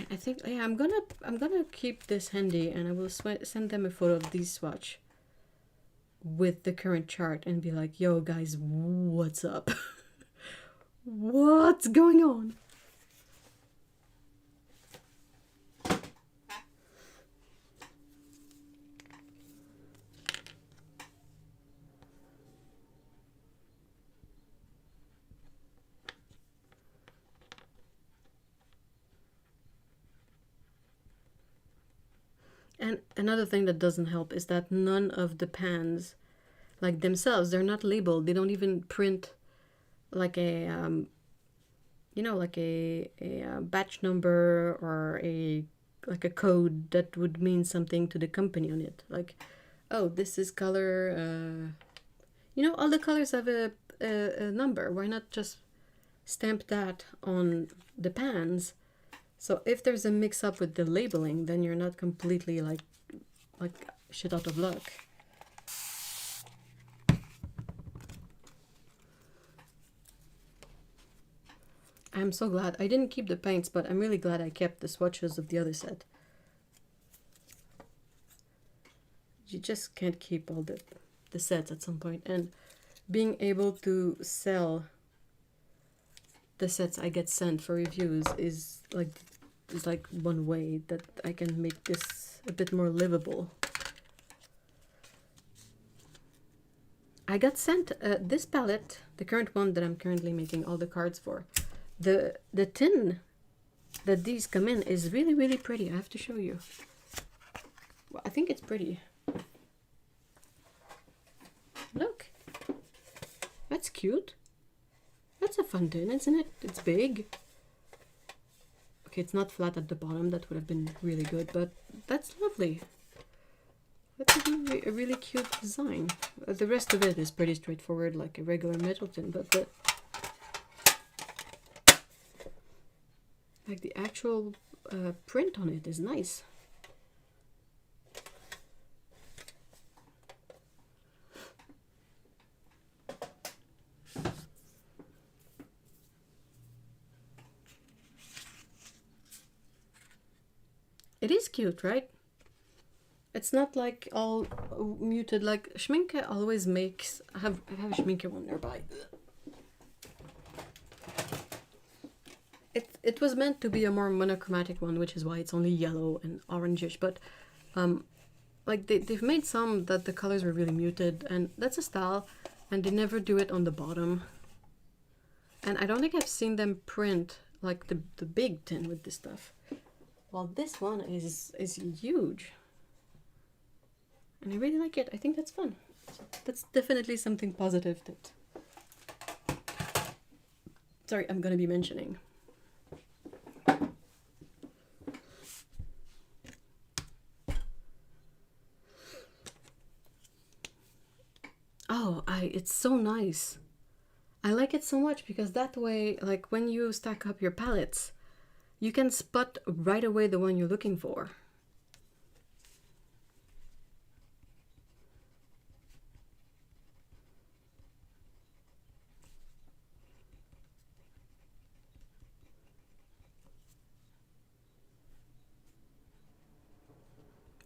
I think, yeah, I'm gonna keep this handy, and I will send them a photo of these swatch with the current chart and be like, yo guys, what's up? What's going on? And another thing that doesn't help is that none of the pans, like themselves, they're not labeled. They don't even print like a you know, like a batch number or like a code that would mean something to the company on it. Like, oh, this is color. You know, all the colors have a number. Why not just stamp that on the pans? So if there's a mix-up with the labeling, then you're not completely like shit out of luck. I'm so glad. I didn't keep the paints, but I'm really glad I kept the swatches of the other set. You just can't keep all the sets at some point. And being able to sell the sets I get sent for reviews is like one way that I can make this a bit more livable. I got sent this palette, the current one that I'm currently making all the cards for. The tin that these come in is really, really pretty. I have to show you. Well, I think it's pretty. Look. That's cute. That's a fun tin, isn't it? It's big. Okay, it's not flat at the bottom. That would have been really good, but that's lovely. That's a really cute design. The rest of it is pretty straightforward, like a regular metal tin, but like the actual print on it is nice. It is cute, right? It's not like all muted. Like Schminke always makes. I have a Schminke one nearby. It was meant to be a more monochromatic one, which is why it's only yellow and orangish. But like they've made some that the colors were really muted, and that's a style. And they never do it on the bottom. And I don't think I've seen them print like the big tin with this stuff. Well, this one is huge. And I really like it. I think that's fun. So that's definitely something positive that... Sorry, I'm gonna be mentioning. Oh, it's so nice. I like it so much because that way, like when you stack up your palettes, you can spot right away the one you're looking for.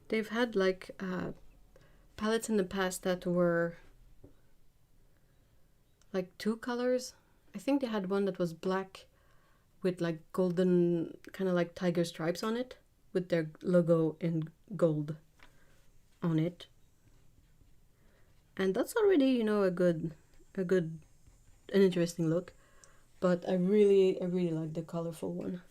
They've had like palettes in the past that were like two colors. I think they had one that was black with like golden, kind of like tiger stripes on it, with their logo in gold on it. And that's already, you know, an interesting look. But I really like the colorful one.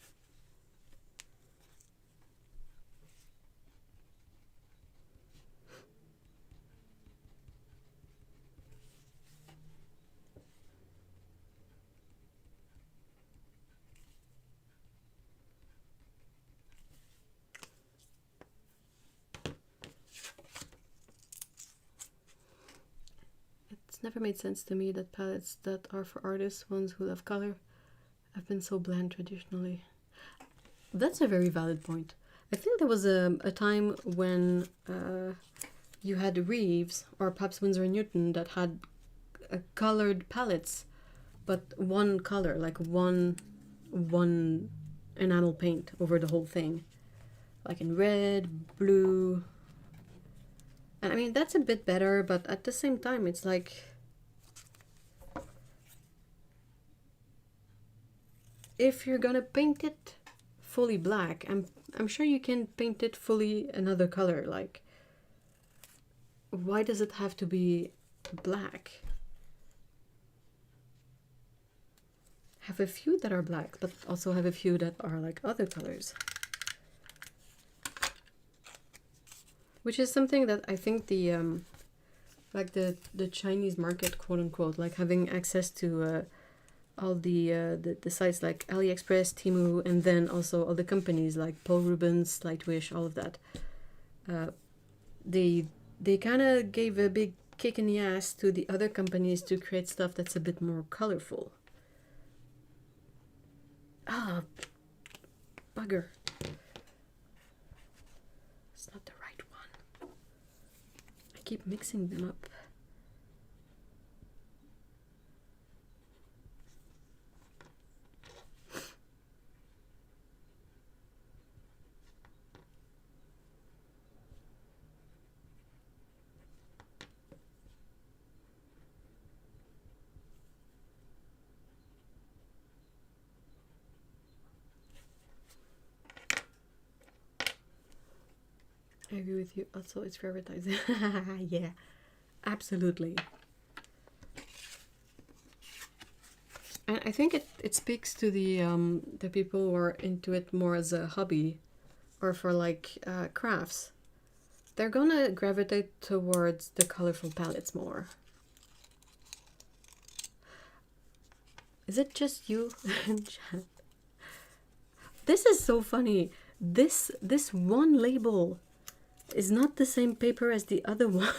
It's never made sense to me that palettes that are for artists, ones who love color, have been so bland traditionally. That's a very valid point. I think there was a time when you had Reeves or perhaps Winsor & Newton that had colored palettes, but one color, like one enamel paint over the whole thing, like in red, blue. And I mean, that's a bit better, but at the same time, it's like, if you're gonna paint it fully black, I'm sure you can paint it fully another color. Like, why does it have to be black? Have a few that are black, but also have a few that are like other colors. Which is something that I think the like the Chinese market, quote unquote, like having access to all the sites like AliExpress, Temu, and then also all the companies like Paul Rubens, Lightwish, all of that. They kind of gave a big kick in the ass to the other companies to create stuff that's a bit more colorful. Ah, bugger. It's not the right one. I keep mixing them up. I agree with you. Also, it's for advertising. Yeah, absolutely. And I think it speaks to the people who are into it more as a hobby, or for like crafts. They're gonna gravitate towards the colorful palettes more. Is it just you in chat? This is so funny. This one label is not the same paper as the other one.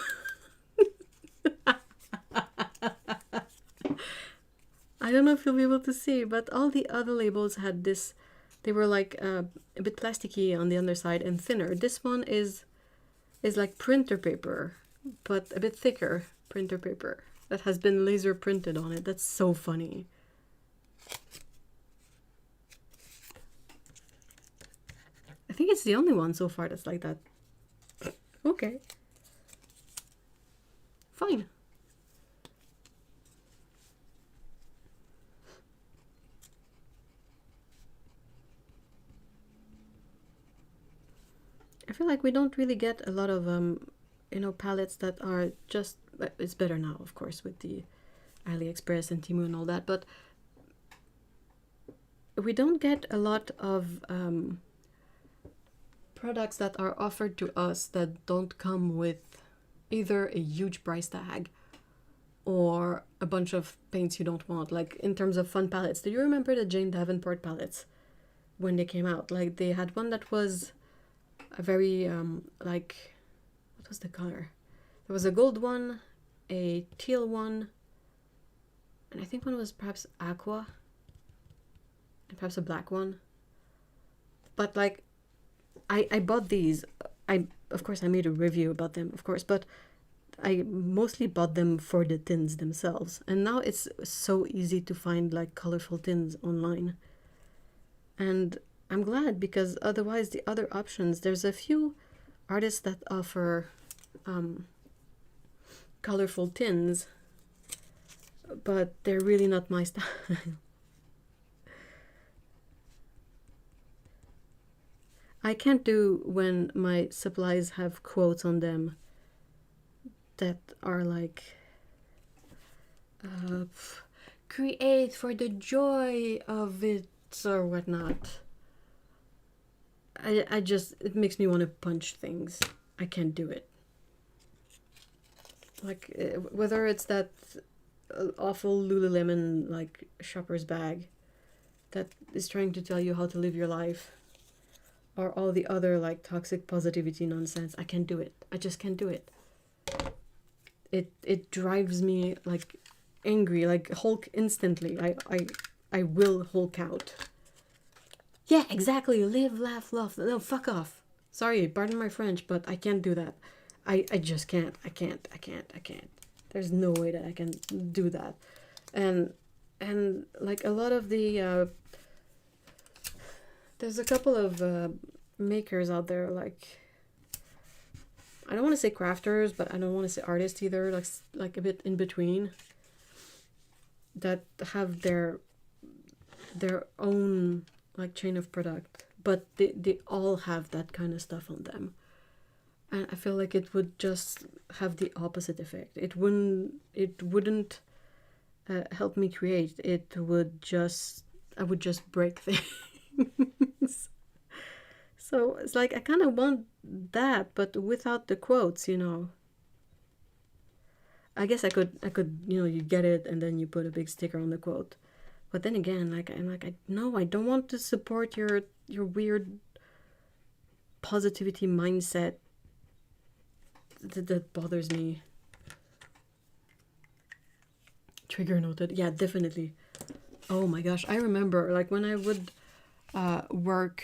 I don't know if you'll be able to see, but all the other labels had this. They were like a bit plasticky on the underside and thinner. This one is like printer paper, but a bit thicker printer paper that has been laser printed on it. That's so funny. I think it's the only one so far that's like that. Okay. Fine. I feel like we don't really get a lot of you know, palettes that are just, it's better now, of course, with the AliExpress and Temu and all that, but we don't get a lot of products that are offered to us that don't come with either a huge price tag or a bunch of paints you don't want. Like in terms of fun palettes, do you remember the Jane Davenport palettes when they came out? Like they had one that was a very like, what was the color? There was a gold one, a teal one, and I think one was perhaps aqua, and perhaps a black one. But like, I bought these. Of course I made a review about them, of course, but I mostly bought them for the tins themselves. And now it's so easy to find like colorful tins online. And I'm glad, because otherwise the other options, there's a few artists that offer colorful tins, but they're really not my style. I can't do when my supplies have quotes on them, that are like create for the joy of it or whatnot. I just, it makes me want to punch things. I can't do it. Like whether it's that awful Lululemon like shopper's bag that is trying to tell you how to live your life, or all the other like toxic positivity nonsense. I can't do it. I just can't do it. It drives me like angry, like Hulk instantly. I will Hulk out. Yeah, exactly. Live, laugh, love. No, fuck off. Sorry, pardon my French, but I can't do that. I just can't. I can't. There's no way that I can do that. And like a lot of the there's a couple of makers out there, like, I don't want to say crafters, but I don't want to say artists either, like a bit in between, that have their own like chain of product, but they all have that kind of stuff on them. And I feel like it would just have the opposite effect. It wouldn't help me create. It would just, I would just break things. So it's like I kind of want that, but without the quotes, you know. I guess I could, you know, you get it and then you put a big sticker on the quote. But then again, no, I don't want to support your weird positivity mindset. That bothers me. Trigger noted. Yeah, definitely. Oh my gosh, I remember like when I would work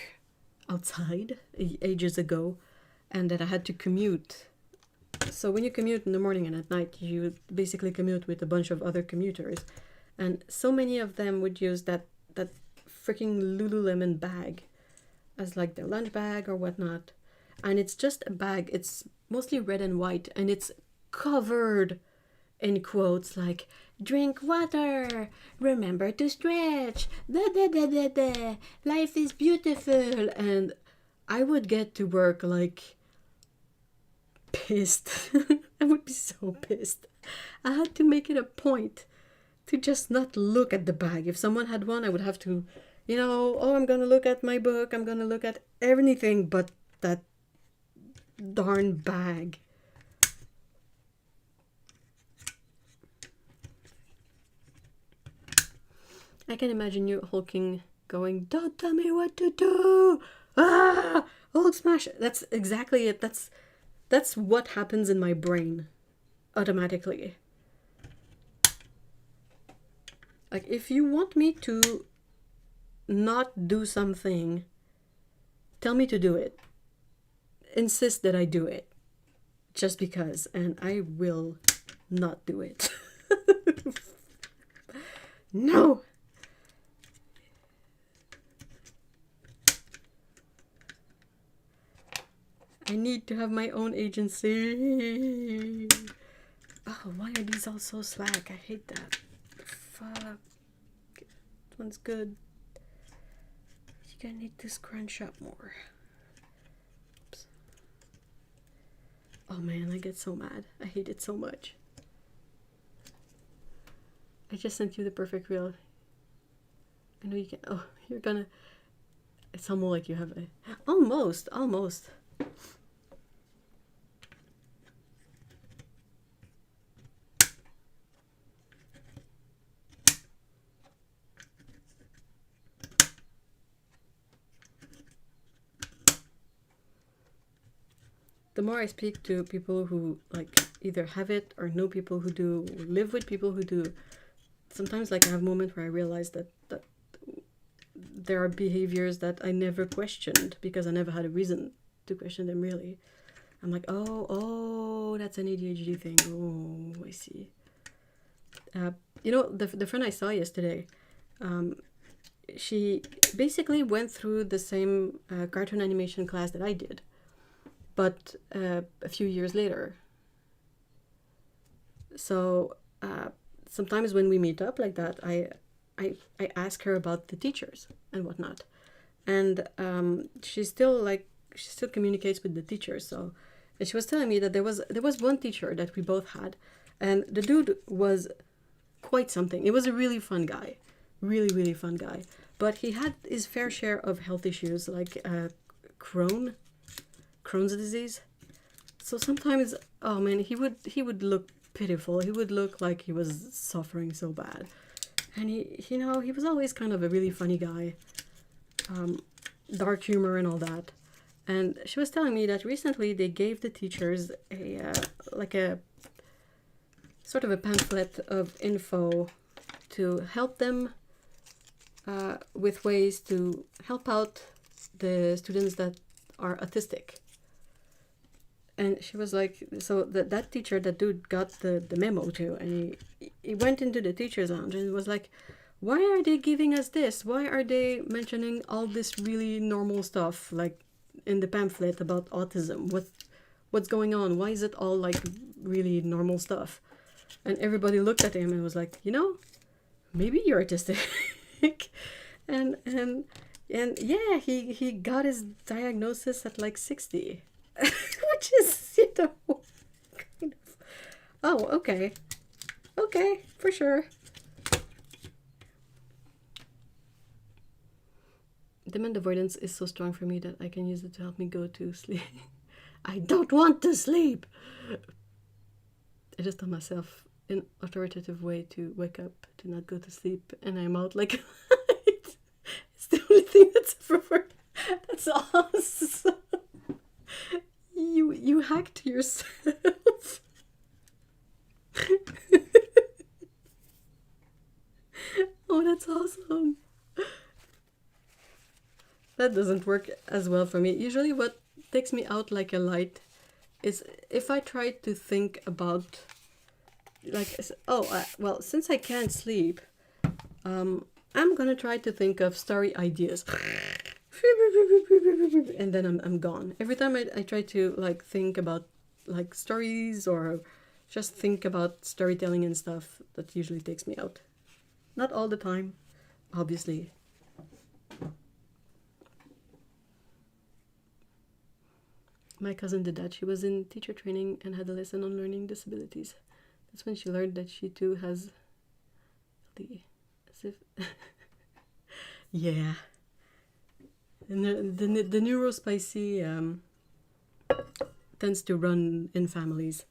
outside ages ago, and that I had to commute. So when you commute in the morning and at night, you basically commute with a bunch of other commuters, and so many of them would use that freaking Lululemon bag as like their lunch bag or whatnot. And it's just a bag. It's mostly red and white, and it's covered in quotes like "drink water, remember to stretch, da da da da da, life is beautiful." And I would get to work like pissed. I would be so pissed. I had to make it a point to just not look at the bag. If someone had one, I would have to, you know, oh, I'm gonna look at my book, I'm gonna look at anything but that darn bag. I can imagine you hulking, going, "Don't tell me what to do! Ah! Hulk smash!" That's exactly it. That's what happens in my brain automatically. Like, if you want me to not do something, tell me to do it. Insist that I do it. Just because. And I will not do it. No! I need to have my own agency. Oh, why are these all so slack? I hate that. Fuck. This one's good. You're gonna need to scrunch up more. Oops. Oh man, I get so mad. I hate it so much. I just sent you the perfect reel. I know you can. Oh, you're gonna. It's almost like you have a. Almost. The more I speak to people who like either have it or know people who do, or live with people who do, sometimes like I have a moment where I realize that there are behaviors that I never questioned because I never had a reason to question them really. I'm like, oh, that's an ADHD thing. Oh, I see. You know, the friend I saw yesterday, she basically went through the same cartoon animation class that I did, but a few years later. So sometimes when we meet up like that, I ask her about the teachers and whatnot, and she still communicates with the teachers. So And she was telling me that there was one teacher that we both had, and the dude was quite something. It was a really fun guy, really really fun guy. But he had his fair share of health issues, like Crohn's disease. So sometimes, oh man, he would look pitiful. He would look like he was suffering so bad, and he was always kind of a really funny guy, dark humor and all that. And she was telling me that recently they gave the teachers a like a sort of a pamphlet of info to help them with ways to help out the students that are autistic. And she was like, so that teacher, that dude, got the memo too, and he went into the teacher's lounge and was like, why are they giving us this? Why are they mentioning all this really normal stuff, like in the pamphlet about autism? What's going on? Why is it all like really normal stuff? And everybody looked at him and was like, maybe you're autistic. and yeah, he got his diagnosis at like 60. Which is, kind of, oh, okay, for sure. Demand avoidance is so strong for me that I can use it to help me go to sleep. I don't want to sleep. I just tell myself in authoritative way to wake up, to not go to sleep, and I'm out like it's the only thing that's ever worked. That's awesome. You hacked yourself. Oh, that's awesome. That doesn't work as well for me. Usually what takes me out like a light is if I try to think about, like, well, since I can't sleep, I'm gonna try to think of story ideas. And then I'm gone. Every time I try to like think about like stories or just think about storytelling and stuff, that usually takes me out. Not all the time, obviously. My cousin did that. She was in teacher training and had a lesson on learning disabilities. That's when she learned that she too has as if yeah. And the neurospicy tends to run in families.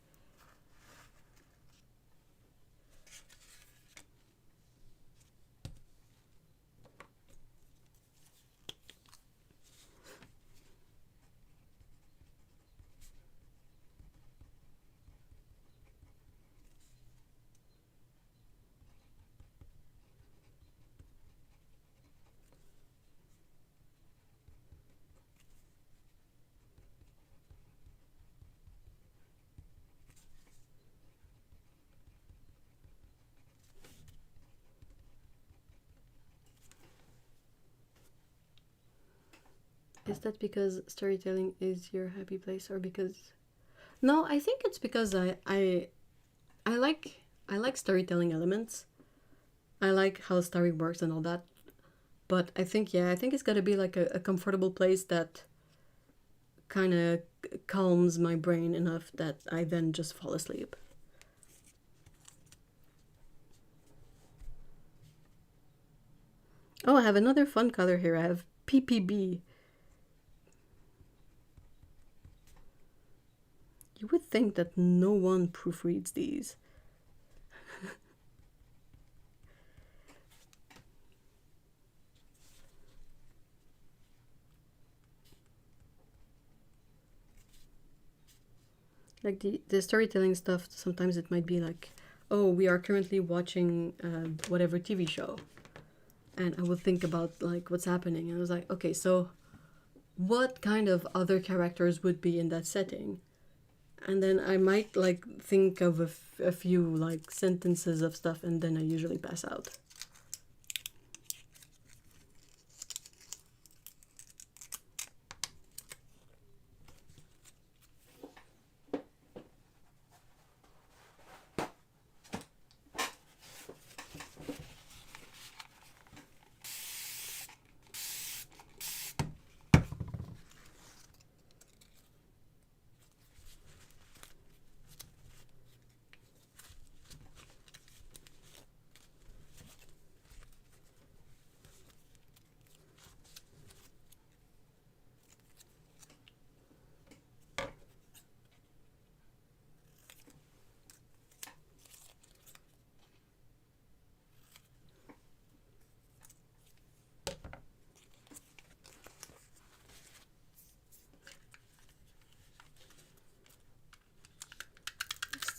Is that because storytelling is your happy place, or because... No, I think it's because I like storytelling elements. I like how the story works and all that. But I think it's got to be like a comfortable place that kind of calms my brain enough that I then just fall asleep. Oh, I have another fun color here. I have PPB. You would think that no one proofreads these. Like the storytelling stuff, sometimes it might be like, oh, we are currently watching whatever TV show. And I would think about like what's happening. And I was like, okay, so what kind of other characters would be in that setting? And then I might like think of a few like sentences of stuff, and then I usually pass out.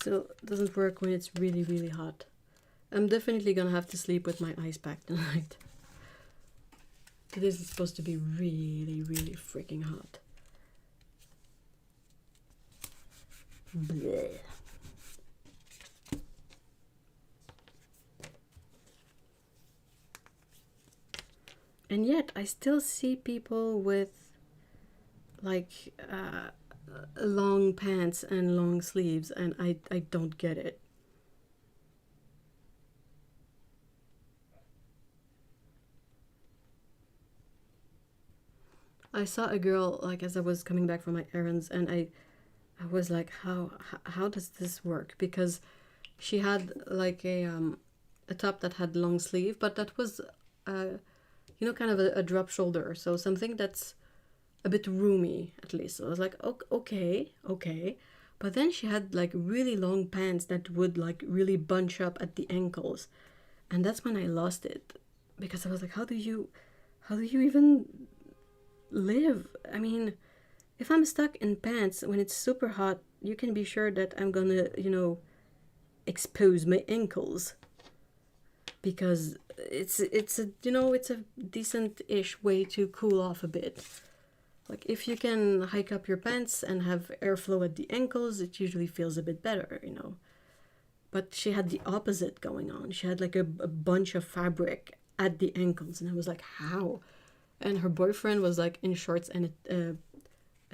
Still doesn't work when it's really, really hot. I'm definitely gonna have to sleep with my ice pack tonight. This is supposed to be really, really freaking hot. Blech. And yet I still see people with like long pants and long sleeves, and I don't get it. I saw a girl like as I was coming back from my errands, and I was like, how does this work? Because she had like a top that had long sleeve, but that was you know, kind of a drop shoulder, so something that's a bit roomy at least. So I was like, okay. But then she had like really long pants that would like really bunch up at the ankles, and that's when I lost it, because I was like, how do you even live? I mean, if I'm stuck in pants when it's super hot, you can be sure that I'm gonna, you know, expose my ankles, because it's a, you know, it's a decent-ish way to cool off a bit. Like if you can hike up your pants and have airflow at the ankles, it usually feels a bit better, you know. But she had the opposite going on. She had like a bunch of fabric at the ankles, and I was like, how? And her boyfriend was like in shorts and a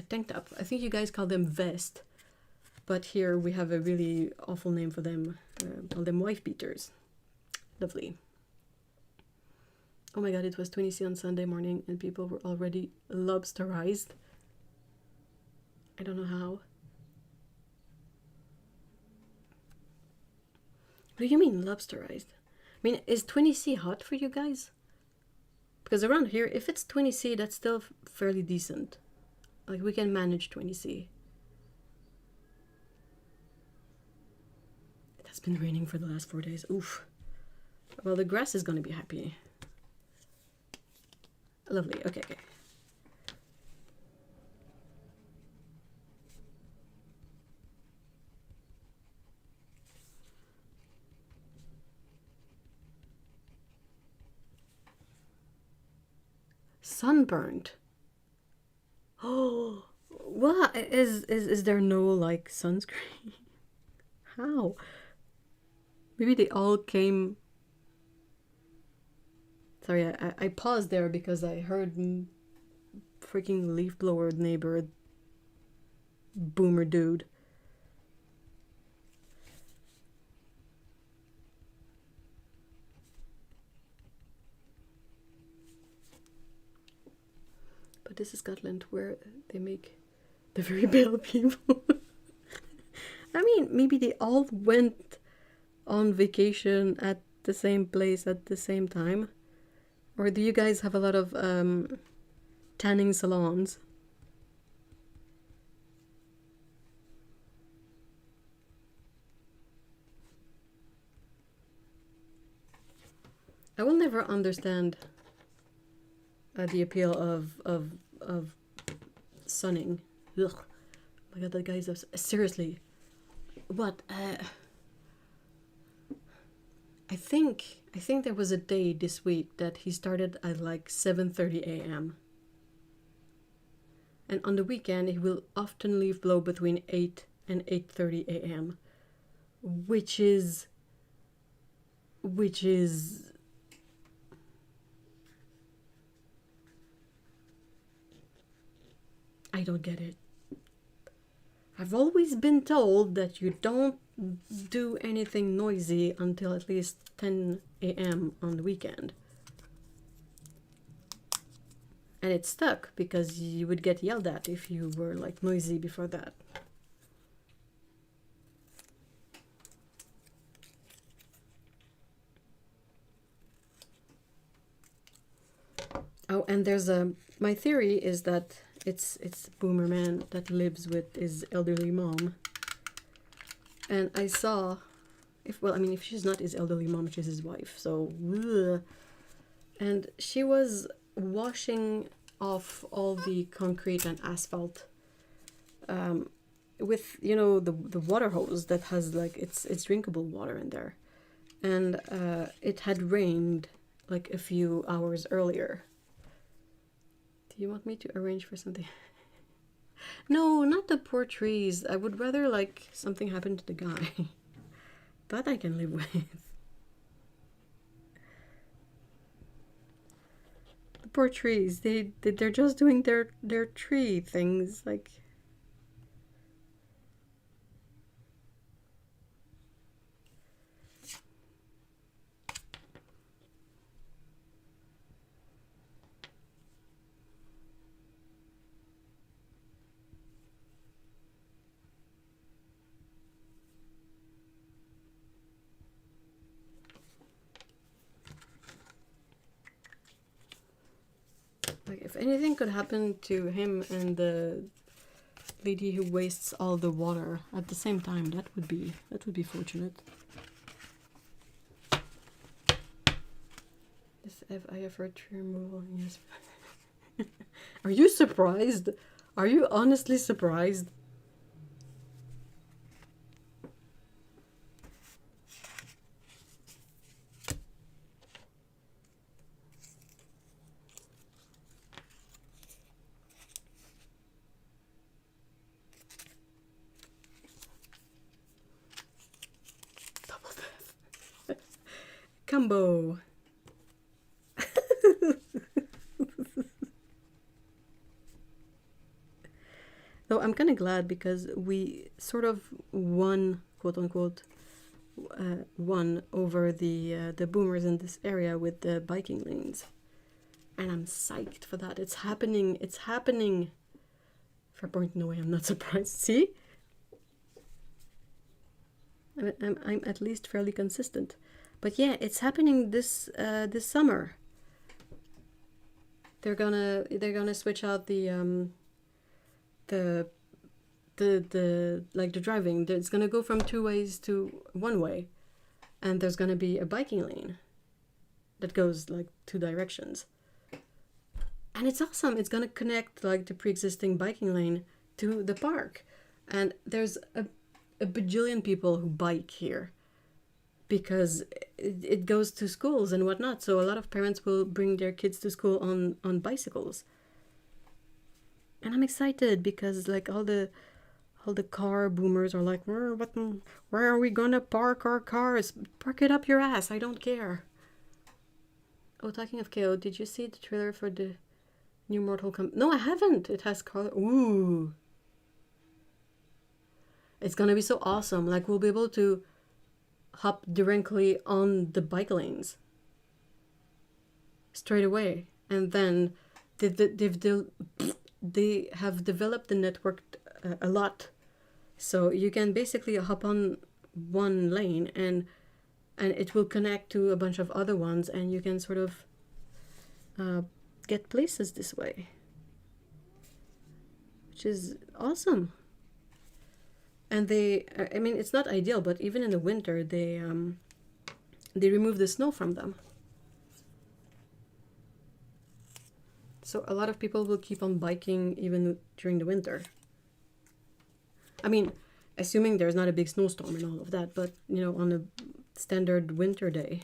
tank top. I think you guys call them vest, but here we have a really awful name for them. Call them wife beaters. Lovely. Oh my god, it was 20°C on Sunday morning and people were already lobsterized. I don't know how. What do you mean lobsterized? I mean, is 20°C hot for you guys? Because around here, if it's 20°C, that's still fairly decent. Like, we can manage 20°C. It has been raining for the last 4 days. Oof. Well, the grass is gonna be happy. Lovely. Okay. Sunburned. Oh, what is there no like sunscreen? How? Maybe they all came. Sorry, I paused there because I heard freaking leaf blower neighbor boomer dude. But this is Scotland, where they make the very pale people. I mean, maybe they all went on vacation at the same place at the same time. Or do you guys have a lot of tanning salons? I will never understand the appeal of sunning. Ugh. Oh my god, that guy is seriously. What? I think there was a day this week that he started at like 7:30 a.m. And on the weekend he will often leave blow between 8 and 8:30 a.m. which is I don't get it. I've always been told that you don't do anything noisy until at least 10 a.m. on the weekend. And it stuck because you would get yelled at if you were like noisy before that. Oh, and there's my theory is that it's Boomer Man that lives with his elderly mom. And I saw, if she's not his elderly mom, she's his wife, so ugh. And she was washing off all the concrete and asphalt with, you know, the water hose that has like it's drinkable water in there, and it had rained like a few hours earlier. Do you want me to arrange for something? No, not the poor trees. I would rather like something happen to the guy. That I can live with. The poor trees. They're just doing their tree things like. Like, if anything could happen to him and the lady who wastes all the water at the same time, that would be fortunate. Yes, I have heard tree removal. Yes. Are you surprised? Are you honestly surprised? Double death. Combo. Though I'm kind of glad because we sort of won, quote unquote, won over the boomers in this area with the biking lanes, and I'm psyched for that. It's happening. It's happening. Fair point. No way. I'm not surprised. See, I'm at least fairly consistent. But yeah, it's happening this this summer. They're gonna switch out the like the driving. It's gonna go from 2 ways to 1 way, and there's gonna be a biking lane that goes like 2 directions, and it's awesome. It's gonna connect like the pre-existing biking lane to the park, and there's a bajillion people who bike here because it goes to schools and whatnot, so a lot of parents will bring their kids to school on bicycles. And I'm excited because like all the car boomers are like, where are we gonna park our cars? Park it up your ass. I don't care. Oh, talking of KO, did you see the trailer for the new Mortal Kombat? No, I haven't. It has color. Ooh, it's gonna be so awesome. Like we'll be able to hop directly on the bike lanes straight away, and then they have developed the network a lot, so you can basically hop on one lane and it will connect to a bunch of other ones, and you can sort of get places this way, which is awesome. And I mean, it's not ideal, but even in the winter they remove the snow from them. So a lot of people will keep on biking even during the winter. I mean, assuming there's not a big snowstorm and all of that, but you know, on a standard winter day.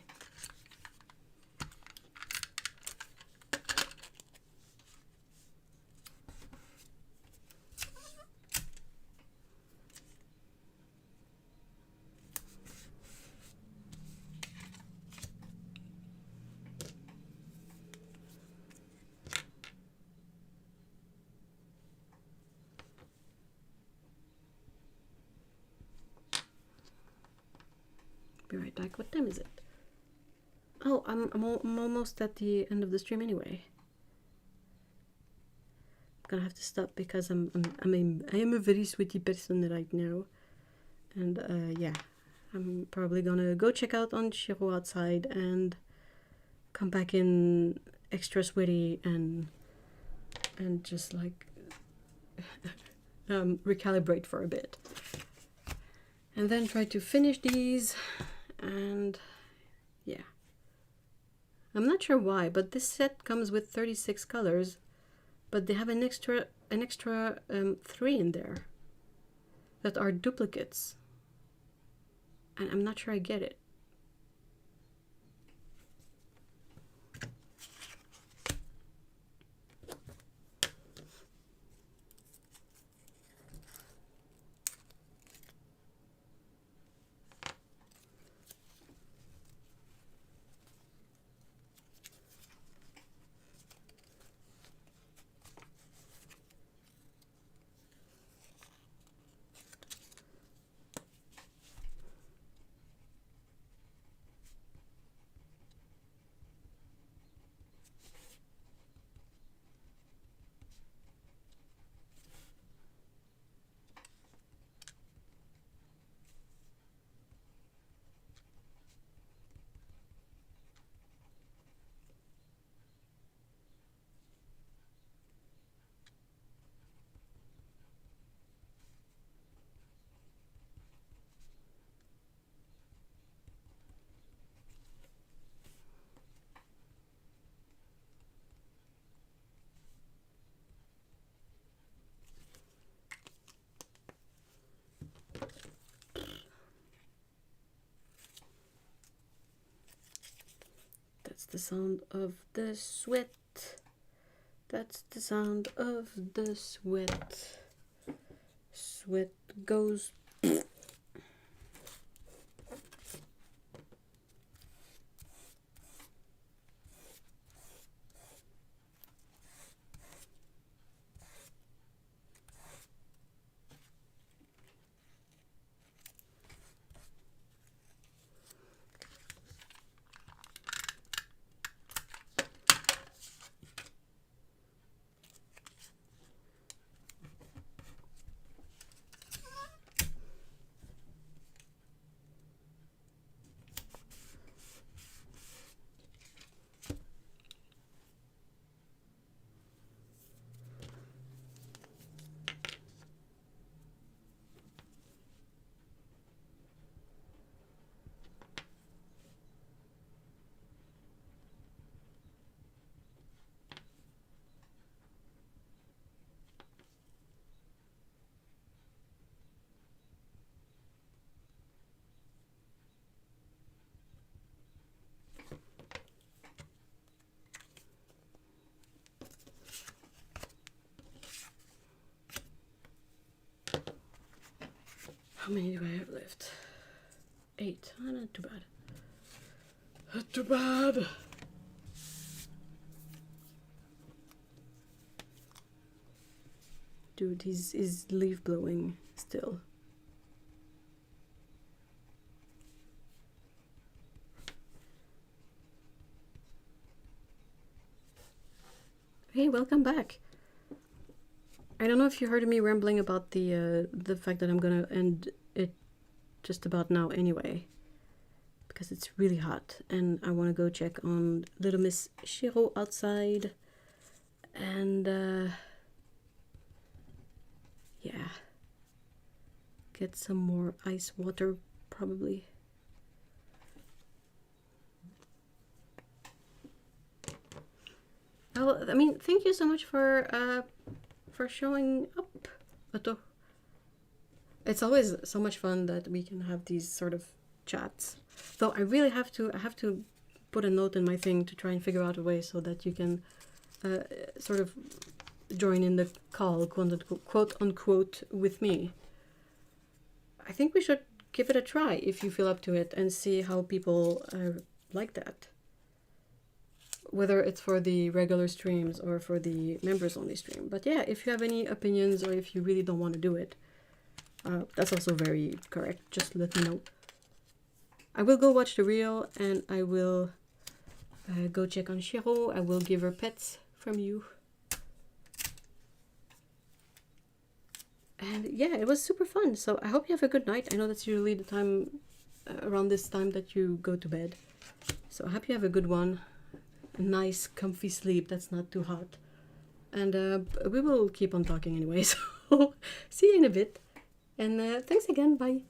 Be right back. What time is it? Oh, I'm almost at the end of the stream anyway. I'm gonna have to stop because I am a very sweaty person right now, and yeah, I'm probably gonna go check out on Shiro outside and come back in extra sweaty and just like recalibrate for a bit, and then try to finish these. And yeah, I'm not sure why, but this set comes with 36 colors, but they have an extra 3 in there. that are duplicates. And I'm not sure I get it. That's the sound of the sweat. That's the sound of the sweat. Sweat goes. How many do I have left? 8. Oh, not too bad. Not too bad. Dude, he's leaf blowing still. Hey, welcome back. I don't know if you heard me rambling about the fact that I'm gonna end it just about now anyway, because it's really hot and I want to go check on little Miss Shiro outside, and yeah, get some more ice water probably. Well, I mean, thank you so much for showing up, Otto. It's always so much fun that we can have these sort of chats. Though I really have to put a note in my thing to try and figure out a way so that you can sort of join in the call, quote unquote, with me. I think we should give it a try if you feel up to it and see how people like that. Whether it's for the regular streams or for the members only stream. But yeah, if you have any opinions or if you really don't want to do it, that's also very correct. Just let me know. I will go watch the reel and I will go check on Shiro. I will give her pets from you. And yeah, it was super fun. So I hope you have a good night. I know that's usually the time around this time that you go to bed. So I hope you have a good one. A nice comfy sleep that's not too hot, and we will keep on talking anyway, so see you in a bit, and thanks again, bye.